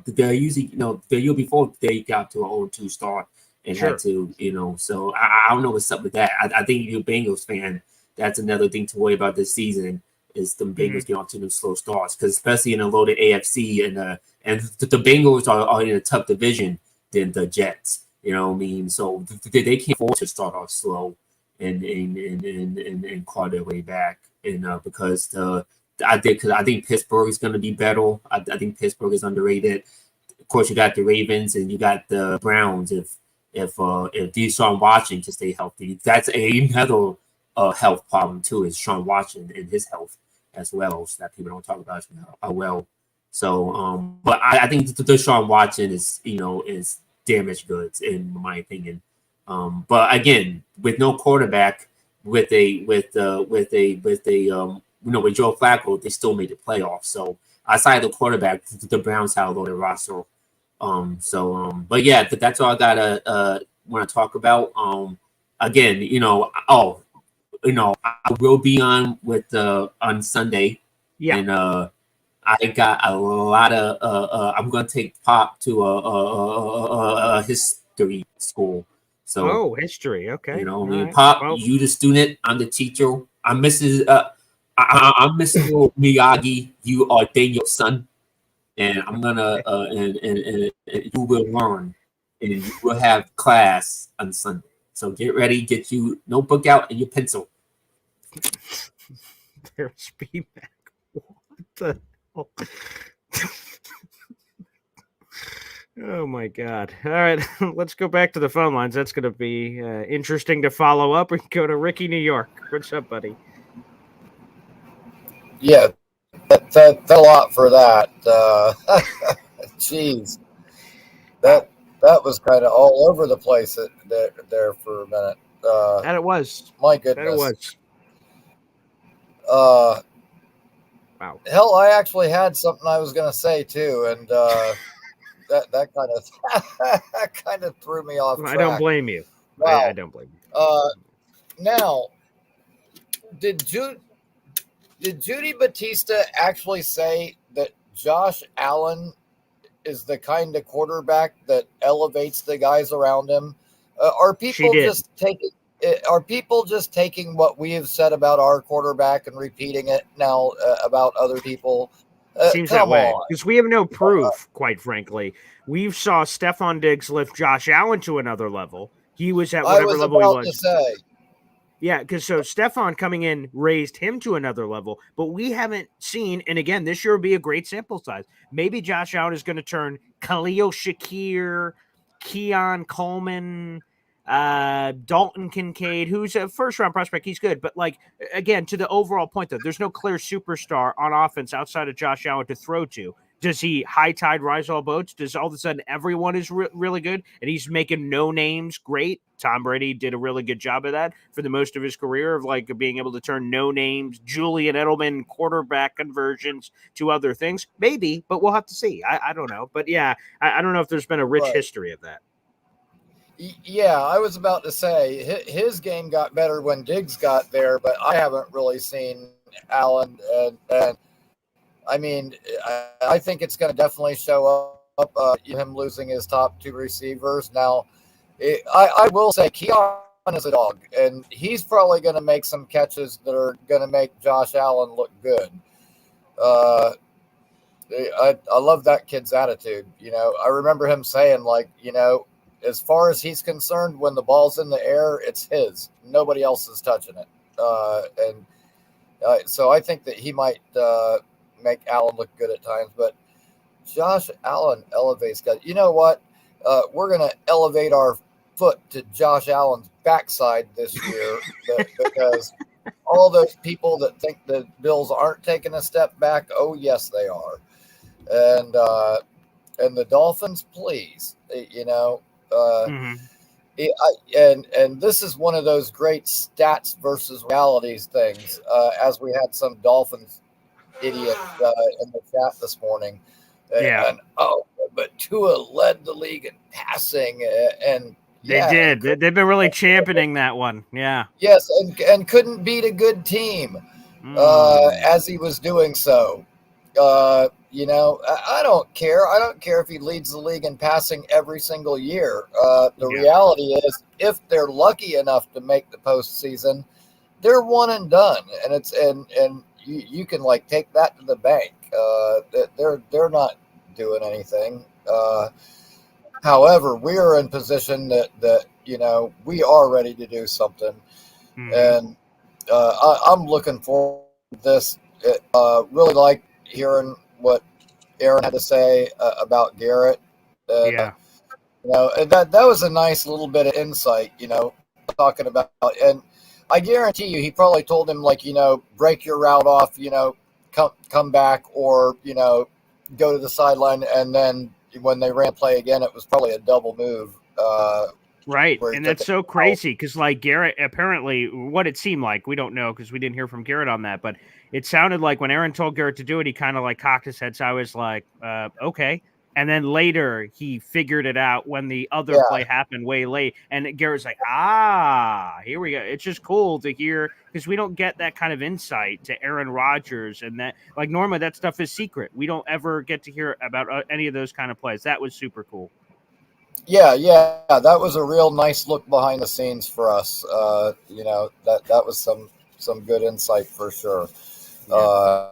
They're usually, the year before they got to an 0-2 start and had to, So I don't know what's up with that. I think you're a Bengals fan. That's another thing to worry about this season is the Bengals get off to them slow starts, because especially in a loaded AFC and the Bengals are in a tough division than the Jets. You know what I mean? So they can't afford to start off slow and claw their way back. And because I think Pittsburgh is going to be better. I think Pittsburgh is underrated. Of course, you got the Ravens and you got the Browns. If Deshaun Watson can stay healthy, that's another health problem too. Is Deshaun Watson and his health as well, so that people don't talk about as well. So, but I think Deshaun Watson is damaged goods in my opinion. But again, with no quarterback, with Joe Flacco, they still made the playoffs. So outside of the quarterback, the Browns have a loaded roster. But yeah, that's all I gotta want to talk about. Again, I will be on on Sunday, and I got a lot of. I'm gonna take Pop to a history school. So history. Okay. Pop, Well, you the student, I'm the teacher. I'm Mrs. I'm Mr. Miyagi. You are Daniel's son, and I'm gonna and you will learn, and you will have class on Sunday. So get ready, get your notebook out and your pencil. There's feedback. What the hell? Oh my God. All right, let's go back to the phone lines. That's going to be interesting to follow up. We can go to Ricky, New York. What's up, buddy? Yeah, that's a lot for that. Jeez. That was kind of all over the place there for a minute. That it was. My goodness. That it was. Wow. Hell, I actually had something I was going to say too, and that kind of threw me off track. I don't blame you. Wow. I don't blame you. Now, did Judy Battista actually say that Josh Allen is the kind of quarterback that elevates the guys around him? Are people just taking what we have said about our quarterback and repeating it now about other people? Seems that way because we have no proof, quite frankly. We saw Stephon Diggs lift Josh Allen to another level. He was at whatever level he was. To say. Yeah, because so Stephon coming in raised him to another level, but we haven't seen, and again, this year will be a great sample size. Maybe Josh Allen is going to turn Khalil Shakir, Keon Coleman, Dalton Kincaid, who's a first-round prospect. He's good, but again, to the overall point, though, there's no clear superstar on offense outside of Josh Allen to throw to. Does he high tide rise all boats? Does all of a sudden everyone is really good and he's making no names great? Tom Brady did a really good job of that for the most of his career of being able to turn no names, Julian Edelman quarterback conversions to other things. Maybe, but we'll have to see. I don't know. But yeah, I don't know if there's been a rich history of that. Yeah, I was about to say his game got better when Diggs got there, but I haven't really seen Allen and I mean, I think it's going to definitely show up, him losing his top two receivers. Now, I will say Keon is a dog, and he's probably going to make some catches that are going to make Josh Allen look good. I love that kid's attitude. I remember him saying, as far as he's concerned, when the ball's in the air, it's his. Nobody else is touching it. So I think that he might make Allen look good at times, but Josh Allen elevates guys. You know what? We're going to elevate our foot to Josh Allen's backside this year because all those people that think the Bills aren't taking a step back, oh yes, they are. And the Dolphins, please, and this is one of those great stats versus realities things. As we had some Dolphins idiot in the chat this morning. But Tua led the league in passing, and they did. They've been really championing that one. Yeah. Yes, and couldn't beat a good team as he was doing so. I don't care. I don't care if he leads the league in passing every single year. The reality is, if they're lucky enough to make the postseason, they're one and done, and you can take that to the bank. They're not doing anything. However, we are in position that we are ready to do something, and I'm looking forward to this. Really like hearing what Aaron had to say about Garrett. And that was a nice little bit of insight. Talking about and. I guarantee you, he probably told him, break your route off, come back or, go to the sideline. And then when they ran play again, it was probably a double move Right. where he And took that's it so out. crazy because, like, Garrett, apparently, what it seemed like, we don't know because we didn't hear from Garrett on that, but it sounded like when Aaron told Garrett to do it, he kind of like cocked his head. So I was like, okay. And then later he figured it out when the other Yeah. play happened way late. And Garrett's like, here we go. It's just cool to hear because we don't get that kind of insight to Aaron Rodgers and that, like, normally that stuff is secret. We don't ever get to hear about any of those kind of plays. That was super cool. Yeah, that was a real nice look behind the scenes for us. That was some good insight for sure. Yeah.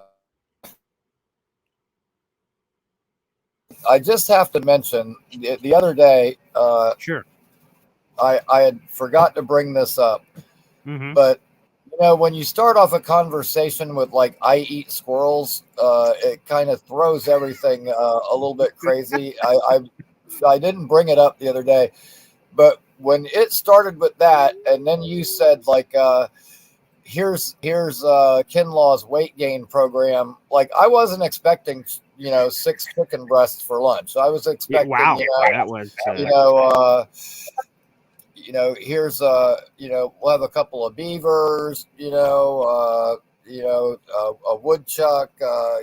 I just have to mention the other day. Sure. I had forgot to bring this up, Mm-hmm. but when you start off a conversation with like "I eat squirrels," it kind of throws everything a little bit crazy. I didn't bring it up the other day, but when it started with that, and then you said like, here's Kinlaw's weight gain program. Like I wasn't expecting 6 chicken breasts for lunch. I was expecting Wow. That was here's we'll have a couple of beavers, a woodchuck, a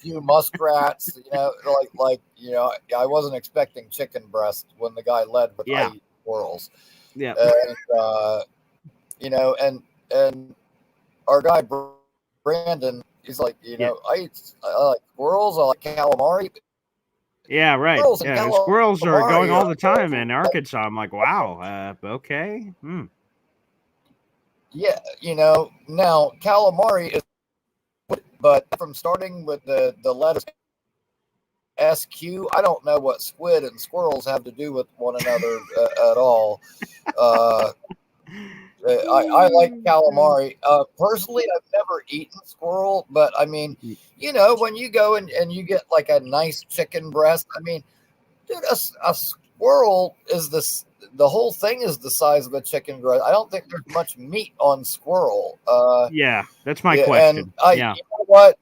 few muskrats, I wasn't expecting chicken breast when the guy led with I eat squirrels. Yeah. And our guy Brandon, he's like, I like squirrels, I like calamari. Yeah, right. Squirrels and Yeah, the squirrels are going all calamari. the time in Arkansas. I'm like, wow, okay. Yeah, now calamari is, but from starting with the letters SQ, I don't know what squid and squirrels have to do with one another at all. I like calamari. Personally, I've never eaten squirrel, but I mean, when you go and you get like a nice chicken breast, I mean, dude, a squirrel is the whole thing is the size of a chicken breast. I don't think there's much meat on squirrel. Yeah, that's my question. And you know what,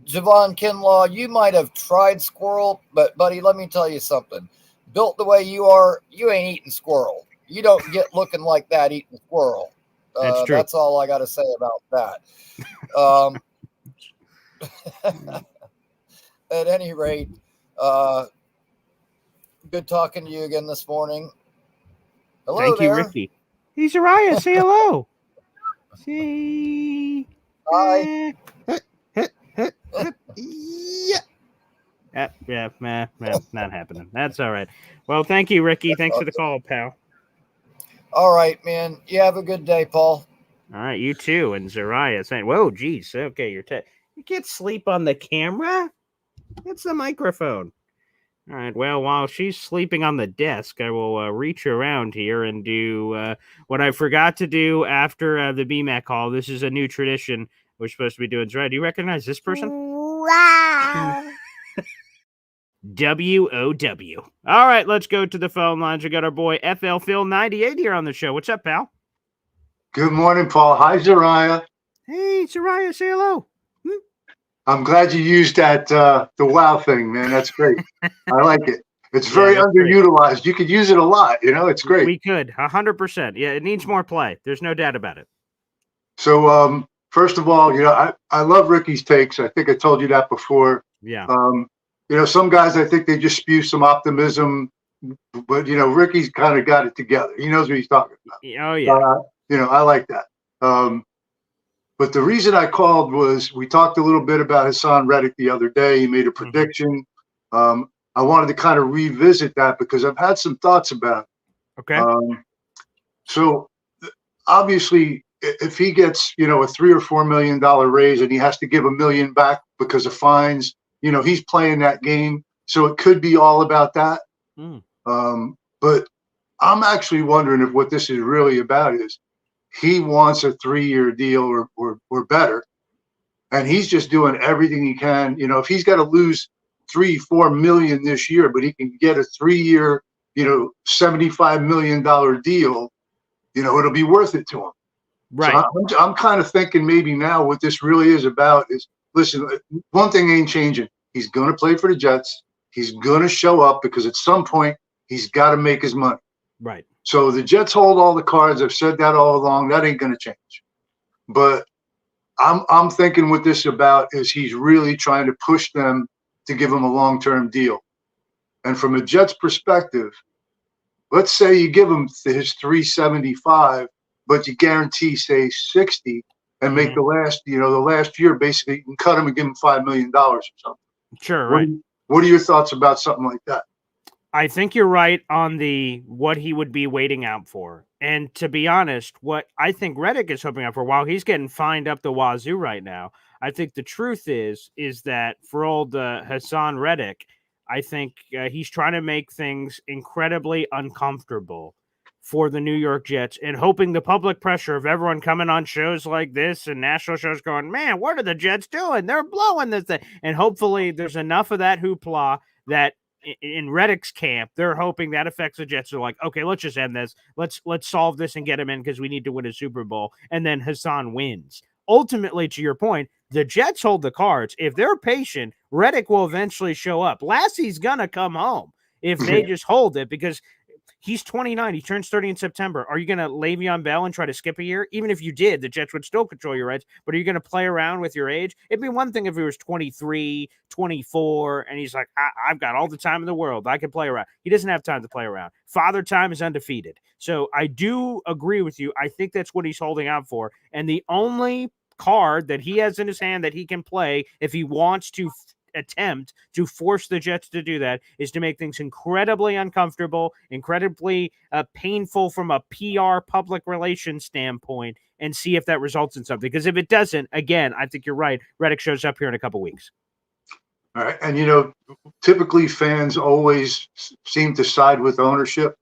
Javon Kinlaw, you might have tried squirrel, but buddy, let me tell you something. Built the way you are, you ain't eating squirrel. You don't get looking like that eating squirrel. That's true. That's all I got to say about that. At any rate, good talking to you again this morning. Hello. Thank there. you, Ricky. Hey, Zariah, say hello. Say hi. Yeah, not happening. That's all right. Well, thank you, Ricky. Thanks for the call, pal. All right, man. You have a good day, Paul. All right, you too. And Zariah saying, "Whoa, geez, okay, you can't sleep on the camera. It's the microphone." All right. Well, while she's sleeping on the desk, I will reach around here and do what I forgot to do after the BMAC call. This is a new tradition we're supposed to be doing. Zariah, do you recognize this person? Wow. WOW. All right, let's go to the phone lines. We got our boy FL Phil 98 here on the show. What's up, pal? Good morning, Paul. Hi, Zariah. Hey, Zariah, say hello. I'm glad you used that the wow thing, man. That's great. I like it. It's very underutilized. Great. You could use it a lot. It's great. We could 100%. Yeah, it needs more play. There's no doubt about it. So, first of all, I love Ricky's takes. I think I told you that before. Yeah. Some guys, I think they just spew some optimism, but Ricky's kind of got it together. He knows what he's talking about. Oh yeah. I like that. But the reason I called was we talked a little bit about Hassan Reddick the other day. He made a prediction. I wanted to kind of revisit that because I've had some thoughts about it. Okay. So obviously, if he gets, a $3 or $4 million raise and he has to give $1 million back because of fines, he's playing that game. So it could be all about that. But I'm actually wondering if what this is really about is he wants a 3-year deal or better. And he's just doing everything he can. If he's got to lose $3-4 million this year, but he can get a 3-year, $75 million deal, it'll be worth it to him. Right. So I'm kind of thinking maybe now what this really is about is, listen, one thing ain't changing. He's going to play for the Jets. He's going to show up because at some point He's got to make his money. Right. So the Jets hold all the cards. I've said that all along. That ain't going to change. But I'm thinking what this about is he's really trying to push them to give him a long-term deal. And from a Jets perspective, let's say you give him his 375, but you guarantee, say, 60, and make the last year basically you can cut him and give him $5 million or something. Sure, right. What are your thoughts about something like that? I think you're right on what he would be waiting out for. And to be honest, what I think Reddick is hoping out for, while he's getting fined up the wazoo right now, I think the truth is that for old Hassan Reddick, I think he's trying to make things incredibly uncomfortable for the New York Jets and hoping the public pressure of everyone coming on shows like this and national shows going, man, what are the Jets doing? They're blowing this thing. And hopefully there's enough of that hoopla that in Reddick's camp, they're hoping that affects the Jets. They're like, okay, let's just end this. Let's solve this and get him in because we need to win a Super Bowl. And then Hassan wins. Ultimately, to your point, the Jets hold the cards. If they're patient, Reddick will eventually show up. Lassie's going to come home if they just hold it because he's 29. He turns 30 in September. Are you going to Le'Veon Bell and try to skip a year? Even if you did, the Jets would still control your rights. But are you going to play around with your age? It'd be one thing if he was 23, 24, and he's like, I've got all the time in the world. I can play around. He doesn't have time to play around. Father Time is undefeated. So I do agree with you. I think that's what he's holding out for. And the only card that he has in his hand that he can play if he wants to attempt to force the Jets to do that is to make things incredibly uncomfortable, incredibly painful from a PR public relations standpoint, and see if that results in something. Because if it doesn't, again, I think you're right. Reddick shows up here in a couple weeks. All right. And, typically fans always seem to side with ownership,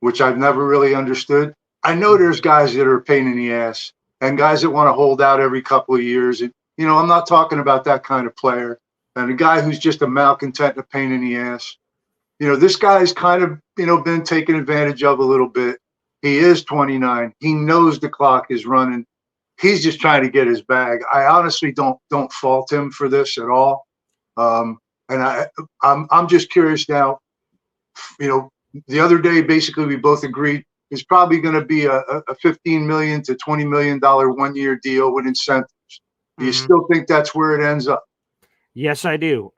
which I've never really understood. I know there's guys that are a pain in the ass and guys that want to hold out every couple of years. And, I'm not talking about that kind of player. And a guy who's just a malcontent and a pain in the ass. This guy's kind of, been taken advantage of a little bit. He is 29. He knows the clock is running. He's just trying to get his bag. I honestly don't fault him for this at all. And I'm just curious now, the other day, basically, we both agreed it's probably going to be a $15 million to $20 million 1 year deal with incentives. Do you still think that's where it ends up? Yes, I do.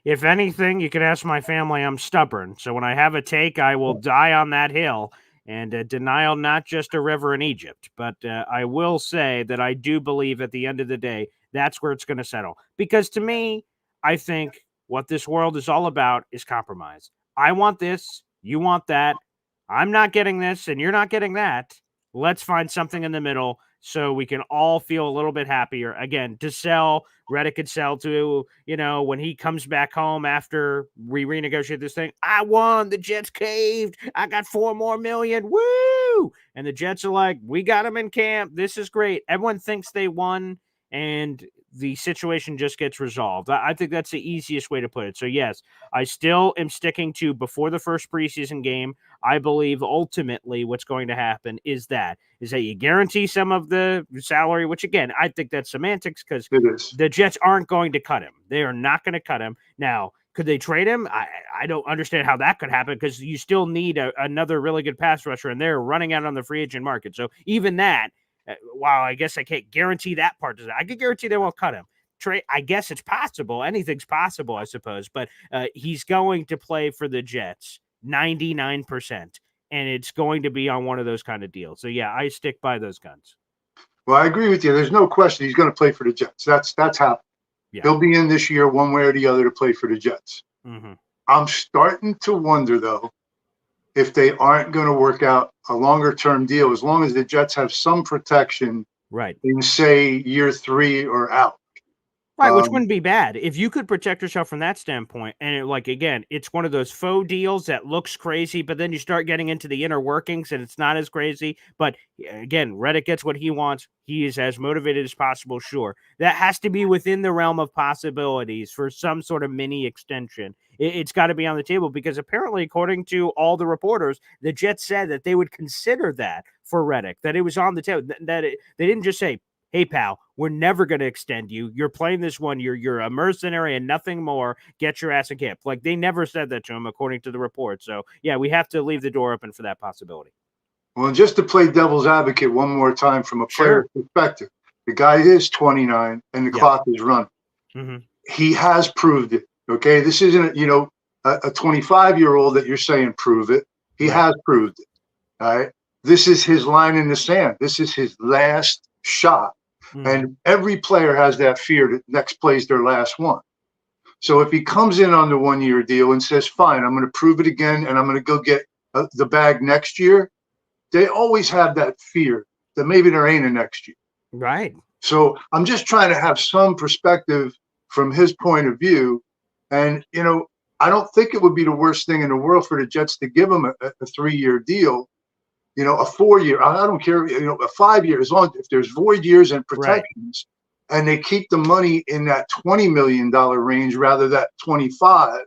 If anything, you can ask my family. I'm stubborn. So when I have a take, I will die on that hill and denial not just a river in Egypt. But I will say that I do believe at the end of the day, that's where it's going to settle. Because to me, I think what this world is all about is compromise. I want this. You want that. I'm not getting this and you're not getting that. Let's find something in the middle so we can all feel a little bit happier. Again, to sell, Reddick could sell to, when he comes back home after we renegotiate this thing, I won, the Jets caved, I got $4 more million, woo! And the Jets are like, we got him in camp, this is great. Everyone thinks they won, and the situation just gets resolved. I think that's the easiest way to put it. So yes, I still am sticking to before the first preseason game. I believe ultimately what's going to happen is that you guarantee some of the salary, which again, I think that's semantics because the Jets aren't going to cut him. They are not going to cut him. Now, could they trade him? I don't understand how that could happen because you still need another really good pass rusher and they're running out on the free agent market. So even that, while I guess I can't guarantee that part, I could guarantee they won't cut him. I guess it's possible. Anything's possible, I suppose. But he's going to play for the Jets 99%. And it's going to be on one of those kind of deals. So, yeah, I stick by those guns. Well, I agree with you. There's no question he's going to play for the Jets. That's happening. Yeah. He'll be in this year one way or the other to play for the Jets. Mm-hmm. I'm starting to wonder, though, if they aren't going to work out a longer-term deal, as long as the Jets have some protection in, say, year 3 or out. Right, which wouldn't be bad. If you could protect yourself from that standpoint, and again, it's one of those faux deals that looks crazy, but then you start getting into the inner workings and it's not as crazy. But again, Reddick gets what he wants. He is as motivated as possible, sure. That has to be within the realm of possibilities for some sort of mini extension. It's got to be on the table because apparently, according to all the reporters, the Jets said that they would consider that for Reddick, that it was on the table, they didn't just say, hey, pal, we're never going to extend you. You're playing this 1 year. You're a mercenary and nothing more. Get your ass in camp. Like, they never said that to him, according to the report. So, yeah, we have to leave the door open for that possibility. Well, just to play devil's advocate one more time from a player's perspective, the guy is 29 and the clock is running. Mm-hmm. He has proved it. Okay, this isn't a 25-year-old that you're saying prove it. He has proved it. All right, this is his line in the sand. This is his last shot, and every player has that fear that next play's their last one. So if he comes in on the 1 year deal and says, "Fine, I'm going to prove it again, and I'm going to go get the bag next year," they always have that fear that maybe there ain't a next year. Right. So I'm just trying to have some perspective from his point of view. And, I don't think it would be the worst thing in the world for the Jets to give him a 3-year deal, a 4-year. I don't care, a 5 year, as long as if there's void years and protections and they keep the money in that $20 million range rather than 25,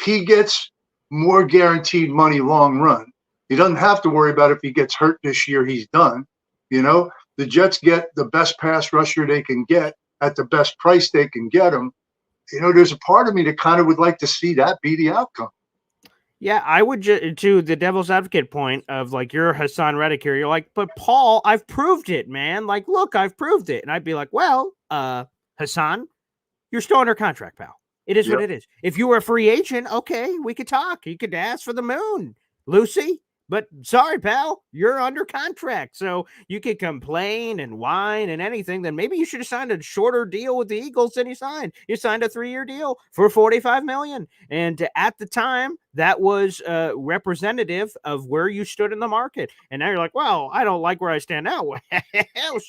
he gets more guaranteed money long run. He doesn't have to worry about if he gets hurt this year, he's done. The Jets get the best pass rusher they can get at the best price they can get him. There's a part of me that kind of would like to see that be the outcome. Yeah, I would to the devil's advocate point of like, you're Hassan Reddick here. You're like, but Paul, I've proved it, man. Like, look, I've proved it. And I'd be like, well, Hassan, you're still under contract, pal. It is what it is. If you were a free agent, okay, we could talk. You could ask for the moon, Lucy. But sorry, pal, you're under contract. So you could complain and whine and anything. Then maybe you should have signed a shorter deal with the Eagles than you signed. You signed a 3-year deal for $45 million. And at the time, that was representative of where you stood in the market. And now you're like, well, I don't like where I stand now. Well,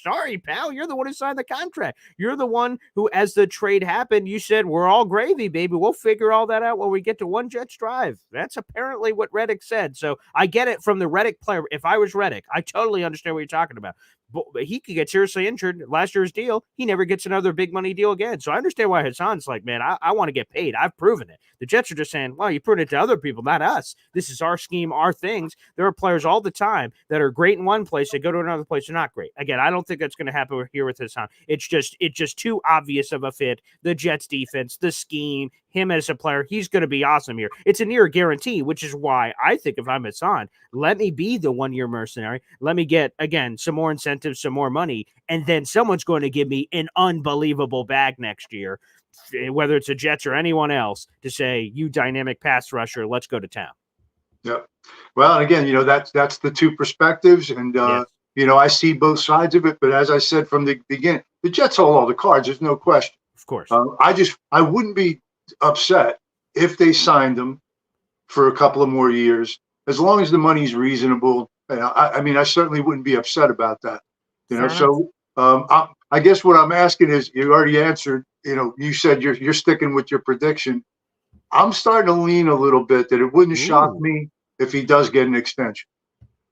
sorry, pal. You're the one who signed the contract. You're the one who, as the trade happened, you said, we're all gravy, baby. We'll figure all that out when we get to one Jets drive. That's apparently what Reddick said. So I get it from the Reddick player. If I was Reddick, I totally understand what you're talking about. But he could get seriously injured. Last year's deal, he never gets another big money deal again. So I understand why Hassan's like, man, I want to get paid. I've proven it. The Jets are just saying, well, you proved it to other people, not us. This is our scheme, our things. There are players all the time that are great in one place. They go to another place. They're not great. Again, I don't think that's going to happen here with Hassan. It's just too obvious of a fit. The Jets defense, the scheme, him as a player, he's going to be awesome here. It's a near guarantee, which is why I think if I'm Hassan, let me be the 1 year mercenary. Let me get, again, some more incentives, some more money, and then someone's going to give me an unbelievable bag next year, whether it's the Jets or anyone else, to say, you dynamic pass rusher, let's go to town. Yeah. Well, again, that's the two perspectives. And, I see both sides of it. But as I said from the beginning, the Jets hold all the cards. There's no question. Of course. I wouldn't be upset if they signed him for a couple of more years, as long as the money's reasonable. I certainly wouldn't be upset about that. So I guess what I'm asking is, you already answered. You said you're sticking with your prediction. I'm starting to lean a little bit that it wouldn't shock me if he does get an extension.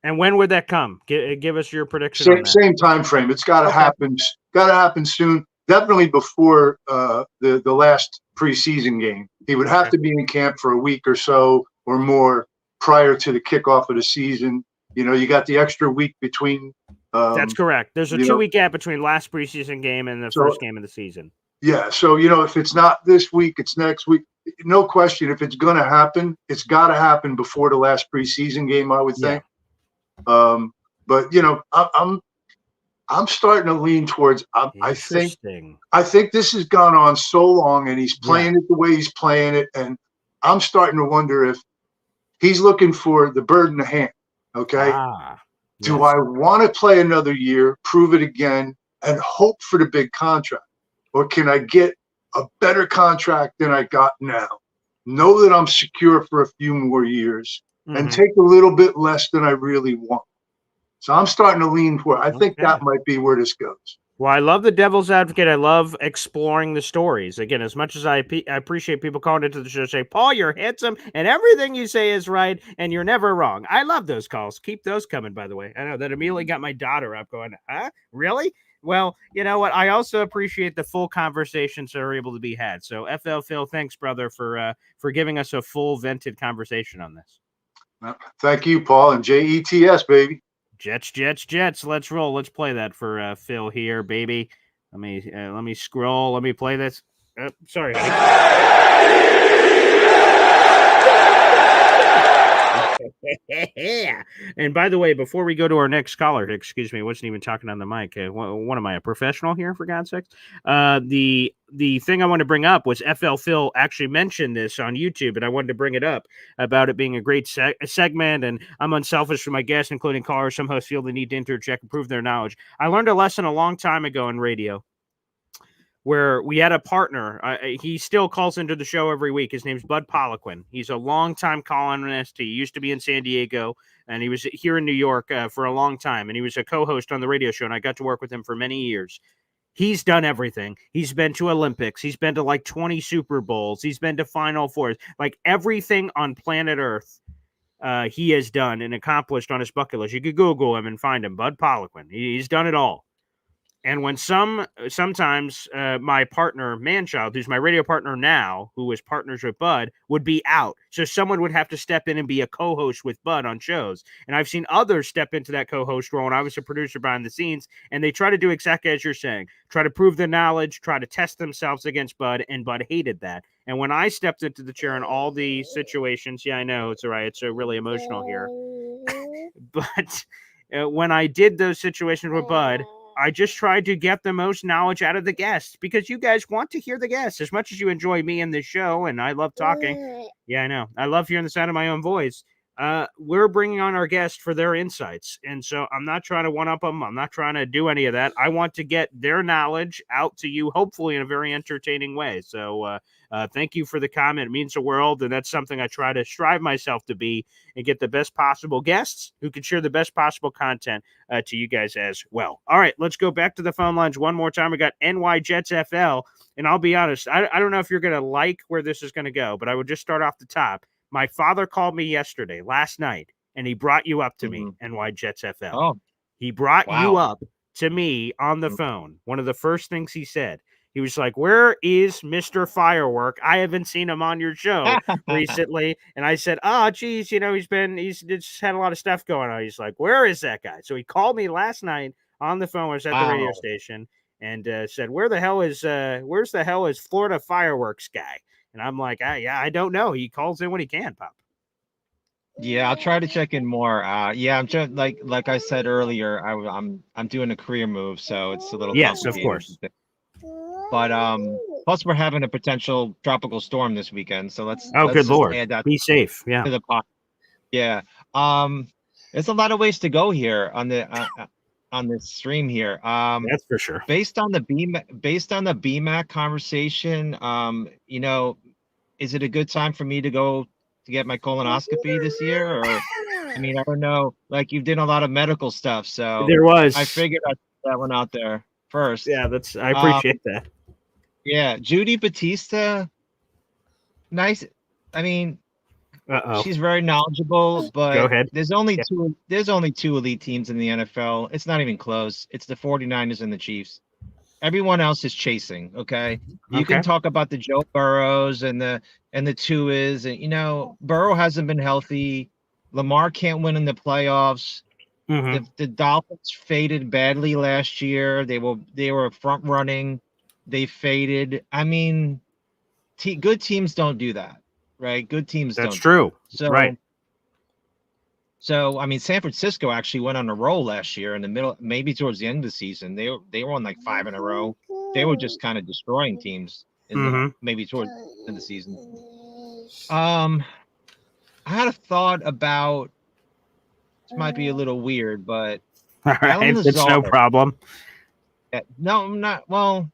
And when would that come? Give us your prediction. Same time frame. It's got to happen. Got to happen soon. Definitely before the last preseason game. He would have to be in camp for a week or so or more prior to the kickoff of the season. You got the extra week between. That's correct. There's a 2-week gap between last preseason game and the first game of the season. Yeah. So, if it's not this week, it's next week. No question. If it's going to happen, it's got to happen before the last preseason game, I would think. But, I'm starting to lean towards. I think this has gone on so long, and he's playing it the way he's playing it, and I'm starting to wonder if he's looking for the bird in the hand. Okay, do I want to play another year, prove it again, and hope for the big contract, or can I get a better contract than I got now? Know that I'm secure for a few more years, and take a little bit less than I really want. So I'm starting to lean for it. I think that might be where this goes. Well, I love the devil's advocate. I love exploring the stories. Again, as much as I appreciate people calling into the show, say, Paul, you're handsome, and everything you say is right, and you're never wrong. I love those calls. Keep those coming, by the way. I know that immediately got my daughter up going, huh? Really? Well, you know what? I also appreciate the full conversations that are able to be had. So, FL Phil, thanks, brother, for giving us a full vented conversation on this. Thank you, Paul, and JETS, baby. Jets. Let's roll. Let's play that for Phil here, baby. Let me scroll. Let me play this. Sorry. And by the way, before we go to our next caller, excuse me, I wasn't even talking on the mic. What am I, a professional here, for God's sakes? The thing I wanted to bring up was FL Phil actually mentioned this on YouTube, and I wanted to bring it up about it being a great segment, and I'm unselfish for my guests, including callers. Some hosts feel the need to interject and prove their knowledge. I learned a lesson a long time ago in radio, where we had a partner. He still calls into the show every week. His name's Bud Poliquin. He's a longtime columnist. He used to be in San Diego, and he was here in New York for a long time. And he was a co-host on the radio show, and I got to work with him for many years. He's done everything. He's been to Olympics. He's been to like 20 Super Bowls. He's been to Final Fours. Like everything on planet Earth, he has done and accomplished on his bucket list. You could Google him and find him, Bud Poliquin. He's done it all. And when sometimes my partner, Manchild, who's my radio partner now, who is partners with Bud, would be out. So someone would have to step in and be a co-host with Bud on shows. And I've seen others step into that co-host role, and I was a producer behind the scenes, and they try to do exactly as you're saying. Try to prove their knowledge, try to test themselves against Bud, and Bud hated that. And when I stepped into the chair in all the situations, yeah, I know, it's all right. It's really emotional here. But when I did those situations with Bud, I just tried to get the most knowledge out of the guests, because you guys want to hear the guests as much as you enjoy me in this show. And I love talking. Yeah, I know. I love hearing the sound of my own voice. We're bringing on our guests for their insights. And so I'm not trying to one-up them. I'm not trying to do any of that. I want to get their knowledge out to you, hopefully in a very entertaining way. So thank you for the comment. It means the world. And that's something I try to strive myself to be, and get the best possible guests who can share the best possible content to you guys as well. All right, let's go back to the phone lines one more time. We got NY Jets FL. And I'll be honest, I don't know if you're going to like where this is going to go, but I would just start off the top. My father called me last night, and he brought you up to me, NY Jets FL. Oh, he brought you up to me on the phone. One of the first things he said, he was like, "Where is Mr. Firework? I haven't seen him on your show recently." And I said, "Oh, geez, he's just had a lot of stuff going on." He's like, "Where is that guy?" So he called me last night on the phone. I was at the radio station, and said, where's the hell is Florida Fireworks guy? And I'm like, I don't know. He calls in when he can, Pop. Yeah, I'll try to check in more. I'm just like I said earlier, I'm doing a career move, so it's a little of course. But plus we're having a potential tropical storm this weekend, so let's good Lord, add that. Be safe. Yeah. To the pot. Yeah. There's a lot of ways to go here on the on this stream here. That's for sure. Based on the BMAC conversation, is it a good time for me to go to get my colonoscopy this year? Or I don't know. Like, you did a lot of medical stuff, so there was. I figured I'd put that one out there first. Yeah, I appreciate that. Yeah, Judy Battista, nice. She's very knowledgeable, but go ahead. There's only two elite teams in the NFL. It's not even close. It's the 49ers and the Chiefs. Everyone else is chasing. Okay. You can talk about the Joe Burrows and the Tuas, and Burrow hasn't been healthy. Lamar can't win in the playoffs. The Dolphins faded badly last year. They were front running. They faded. Good teams don't do that. Right, good teams. That's true. So, right. So, San Francisco actually went on a roll last year in the middle, maybe towards the end of the season. They were on like 5 in a row. They were just kind of destroying teams maybe towards the end of the season. I had a thought about. This might be a little weird, but all right, it's no problem. No, I'm not. Well,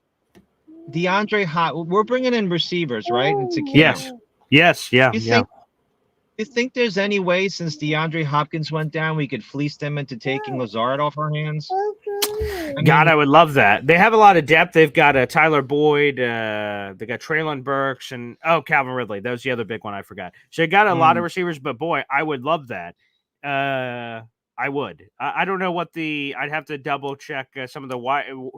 DeAndre Hopkins. We're bringing in receivers, right? Into camp. Yes. Yes, yeah, You think there's any way, since DeAndre Hopkins went down, we could fleece them into taking Lazard off our hands? I would love that. They have a lot of depth. They've got Tyler Boyd. They got Traylon Burks and Calvin Ridley. That was the other big one I forgot. So they got a lot of receivers, but boy, I would love that. I would. I don't know what I'd have to double check some of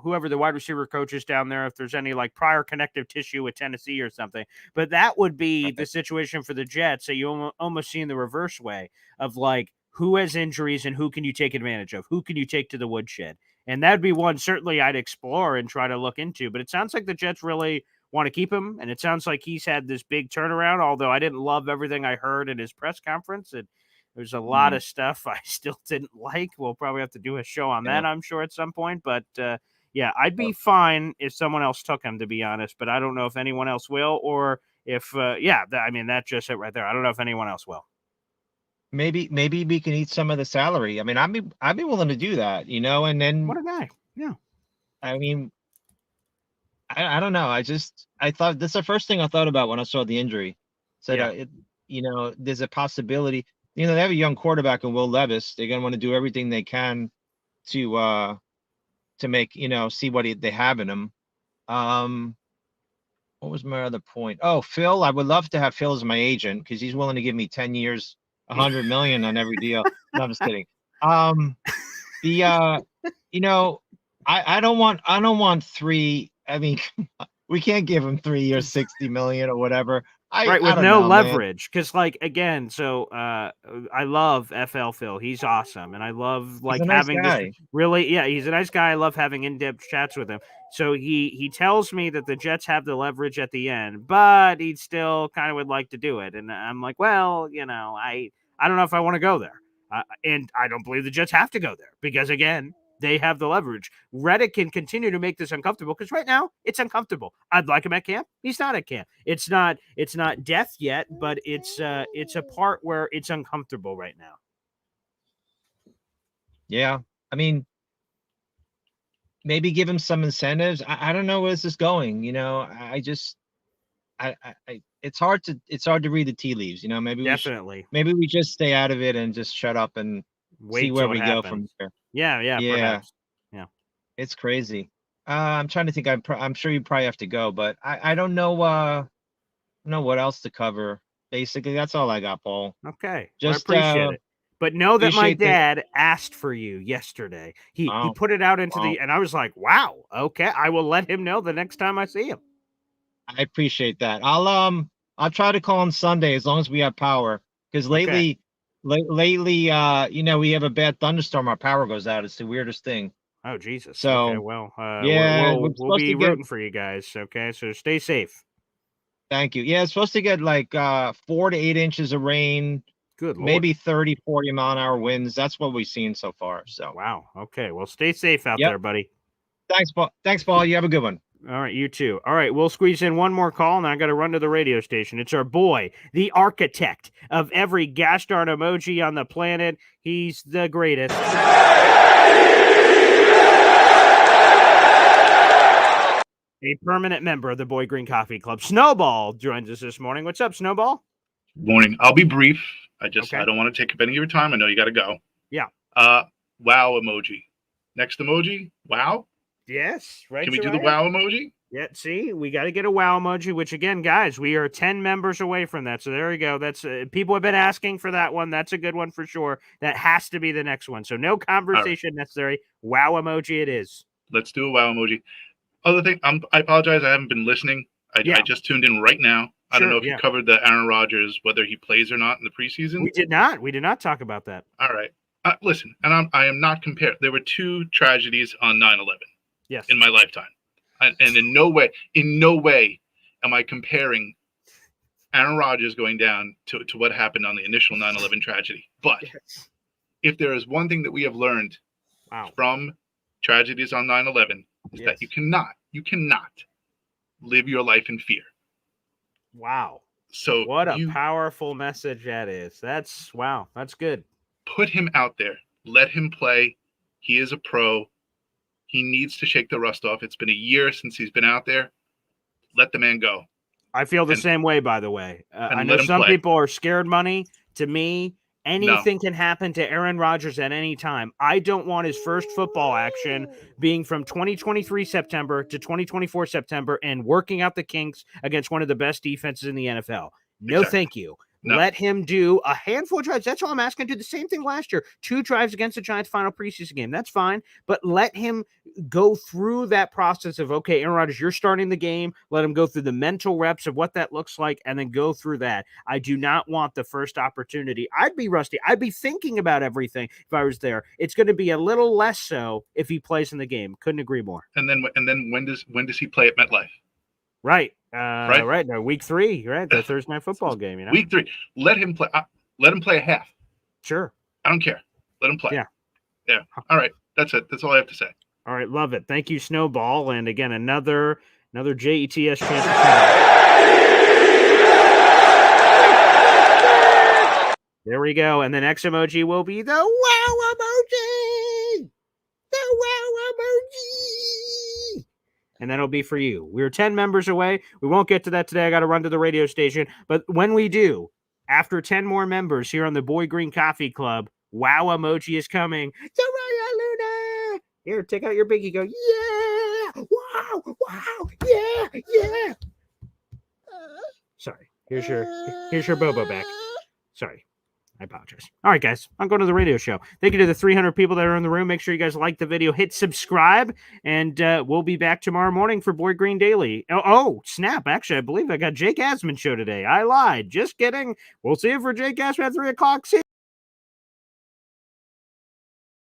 whoever the wide receiver coach is down there, if there's any like prior connective tissue with Tennessee or something. But that would be the situation for the Jets. So you almost see in the reverse way of like who has injuries and who can you take advantage of? Who can you take to the woodshed? And that'd be one certainly I'd explore and try to look into. But it sounds like the Jets really want to keep him, and it sounds like he's had this big turnaround, although I didn't love everything I heard in his press conference. There's a lot of stuff I still didn't like. We'll probably have to do a show on that, I'm sure, at some point. But, yeah, I'd be fine if someone else took him, to be honest. But I don't know if anyone else will, or if, that's just it right there. I don't know if anyone else will. Maybe we can eat some of the salary. I mean, I'd be willing to do that, and then what a guy. Yeah. I mean, I don't know. I thought that's the first thing I thought about when I saw the injury. Said, there's a possibility, they have a young quarterback in Will Levis. They're going to want to do everything they can to make, see what they have in him. What was my other point? Oh, Phil, I would love to have Phil as my agent because he's willing to give me 10 years, $100 million on every deal. No, I'm just kidding. I don't want 3. I mean, we can't give him 3 years, $60 million or whatever. With no leverage. Because, again, so I love FL Phil. He's awesome. And I love having this really, he's a nice guy. I love having in-depth chats with him. So he tells me that the Jets have the leverage at the end, but he still kind of would like to do it. And I'm like, well, I don't know if I want to go there. And I don't believe the Jets have to go there because, again, they have the leverage. Reddick can continue to make this uncomfortable because right now it's uncomfortable. I'd like him at camp. He's not at camp. It's not death yet, but it's a part where it's uncomfortable right now. Yeah. I mean, maybe give him some incentives. I don't know where this is going. It's hard to read the tea leaves. Maybe maybe we just stay out of it and just shut up and see where we go from there. Yeah. Perhaps. Yeah. It's crazy. I'm trying to think. I'm sure you probably have to go, but I don't know what else to cover. Basically, that's all I got, Paul. Okay. I appreciate it. But know that my dad asked for you yesterday. He put it out into and I was like, wow, okay. I will let him know the next time I see him. I appreciate that. I'll try to call on Sunday as long as we have power. Because lately, we have a bad thunderstorm. Our power goes out. It's the weirdest thing. Oh, Jesus. So, okay, well, we'll be rooting for you guys. Okay, so stay safe. Thank you. Yeah, it's supposed to get 4 to 8 inches of rain. Good Lord. Maybe 30, 40 mile an hour winds. That's what we've seen so far. So wow. Okay. Well, stay safe out there, buddy. Thanks, Paul. Thanks, Paul. You have a good one. All right, you too. All right, we'll squeeze in one more call, and I got to run to the radio station. It's our boy, the architect of every gosh darn emoji on the planet. He's the greatest. A permanent member of the Boy Green Coffee Club. Snowball joins us this morning. What's up, Snowball? Morning. I'll be brief. I don't want to take up any of your time. I know you got to go. Yeah. Wow emoji. Next emoji. Wow. Yes. Right. Can we do the wow emoji? Yeah. See, we got to get a wow emoji, which again, guys, we are 10 members away from that. So there we go. That's people have been asking for that one. That's a good one for sure. That has to be the next one. So no conversation necessary. Wow emoji it is. Let's do a wow emoji. Other thing, I apologize. I haven't been listening. I just tuned in right now. I don't know if you covered the Aaron Rodgers, whether he plays or not in the preseason. We did not. We did not talk about that. All right. Listen, and I am not comparing. There were 2 tragedies on 9/11. Yes. In my lifetime, and in no way am I comparing Aaron Rodgers going down to what happened on the initial 9/11 tragedy. But if there is one thing that we have learned from tragedies on 9/11 is that you cannot live your life in fear. Wow. So what a powerful message that is. That's good. Put him out there. Let him play. He is a pro. He needs to shake the rust off. It's been a year since he's been out there. Let the man go. I feel the same way, by the way. I know some people are scared money. To me, anything can happen to Aaron Rodgers at any time. I don't want his first football action being from 2023 September to 2024 September and working out the kinks against one of the best defenses in the NFL. No, thank you. No. Let him do a handful of drives. That's all I'm asking. Do the same thing last year. 2 drives against the Giants final preseason game. That's fine. But let him go through that process of, okay, Aaron Rodgers, you're starting the game. Let him go through the mental reps of what that looks like and then go through that. I do not want the first opportunity. I'd be rusty. I'd be thinking about everything if I was there. It's going to be a little less so if he plays in the game. Couldn't agree more. And then when does he play at MetLife? Right. Right. No, week 3, right? The Thursday night football game, you know? Week 3. Let him play. Let him play a half. Sure. I don't care. Let him play. Yeah. Yeah. All right. That's it. That's all I have to say. All right. Love it. Thank you, Snowball. And again, another JETS championship. There we go. And the next emoji will be the wow emoji. The wow emoji. And that'll be for you. We're 10 members away. We won't get to that today. I got to run to the radio station. But when we do, after 10 more members here on the Boy Green Coffee Club, wow emoji is coming. Soraya Luna. Here, take out your biggie. Go, yeah. Wow. Yeah. Sorry. Here's your Bobo back. Sorry. I apologize. All right, guys. I'm going to the radio show. Thank you to the 300 people that are in the room. Make sure you guys like the video. Hit subscribe. And we'll be back tomorrow morning for Boy Green Daily. Oh, snap. Actually, I believe I got Jake Asman show today. I lied. Just kidding. We'll see you for Jake Asman at 3 o'clock. See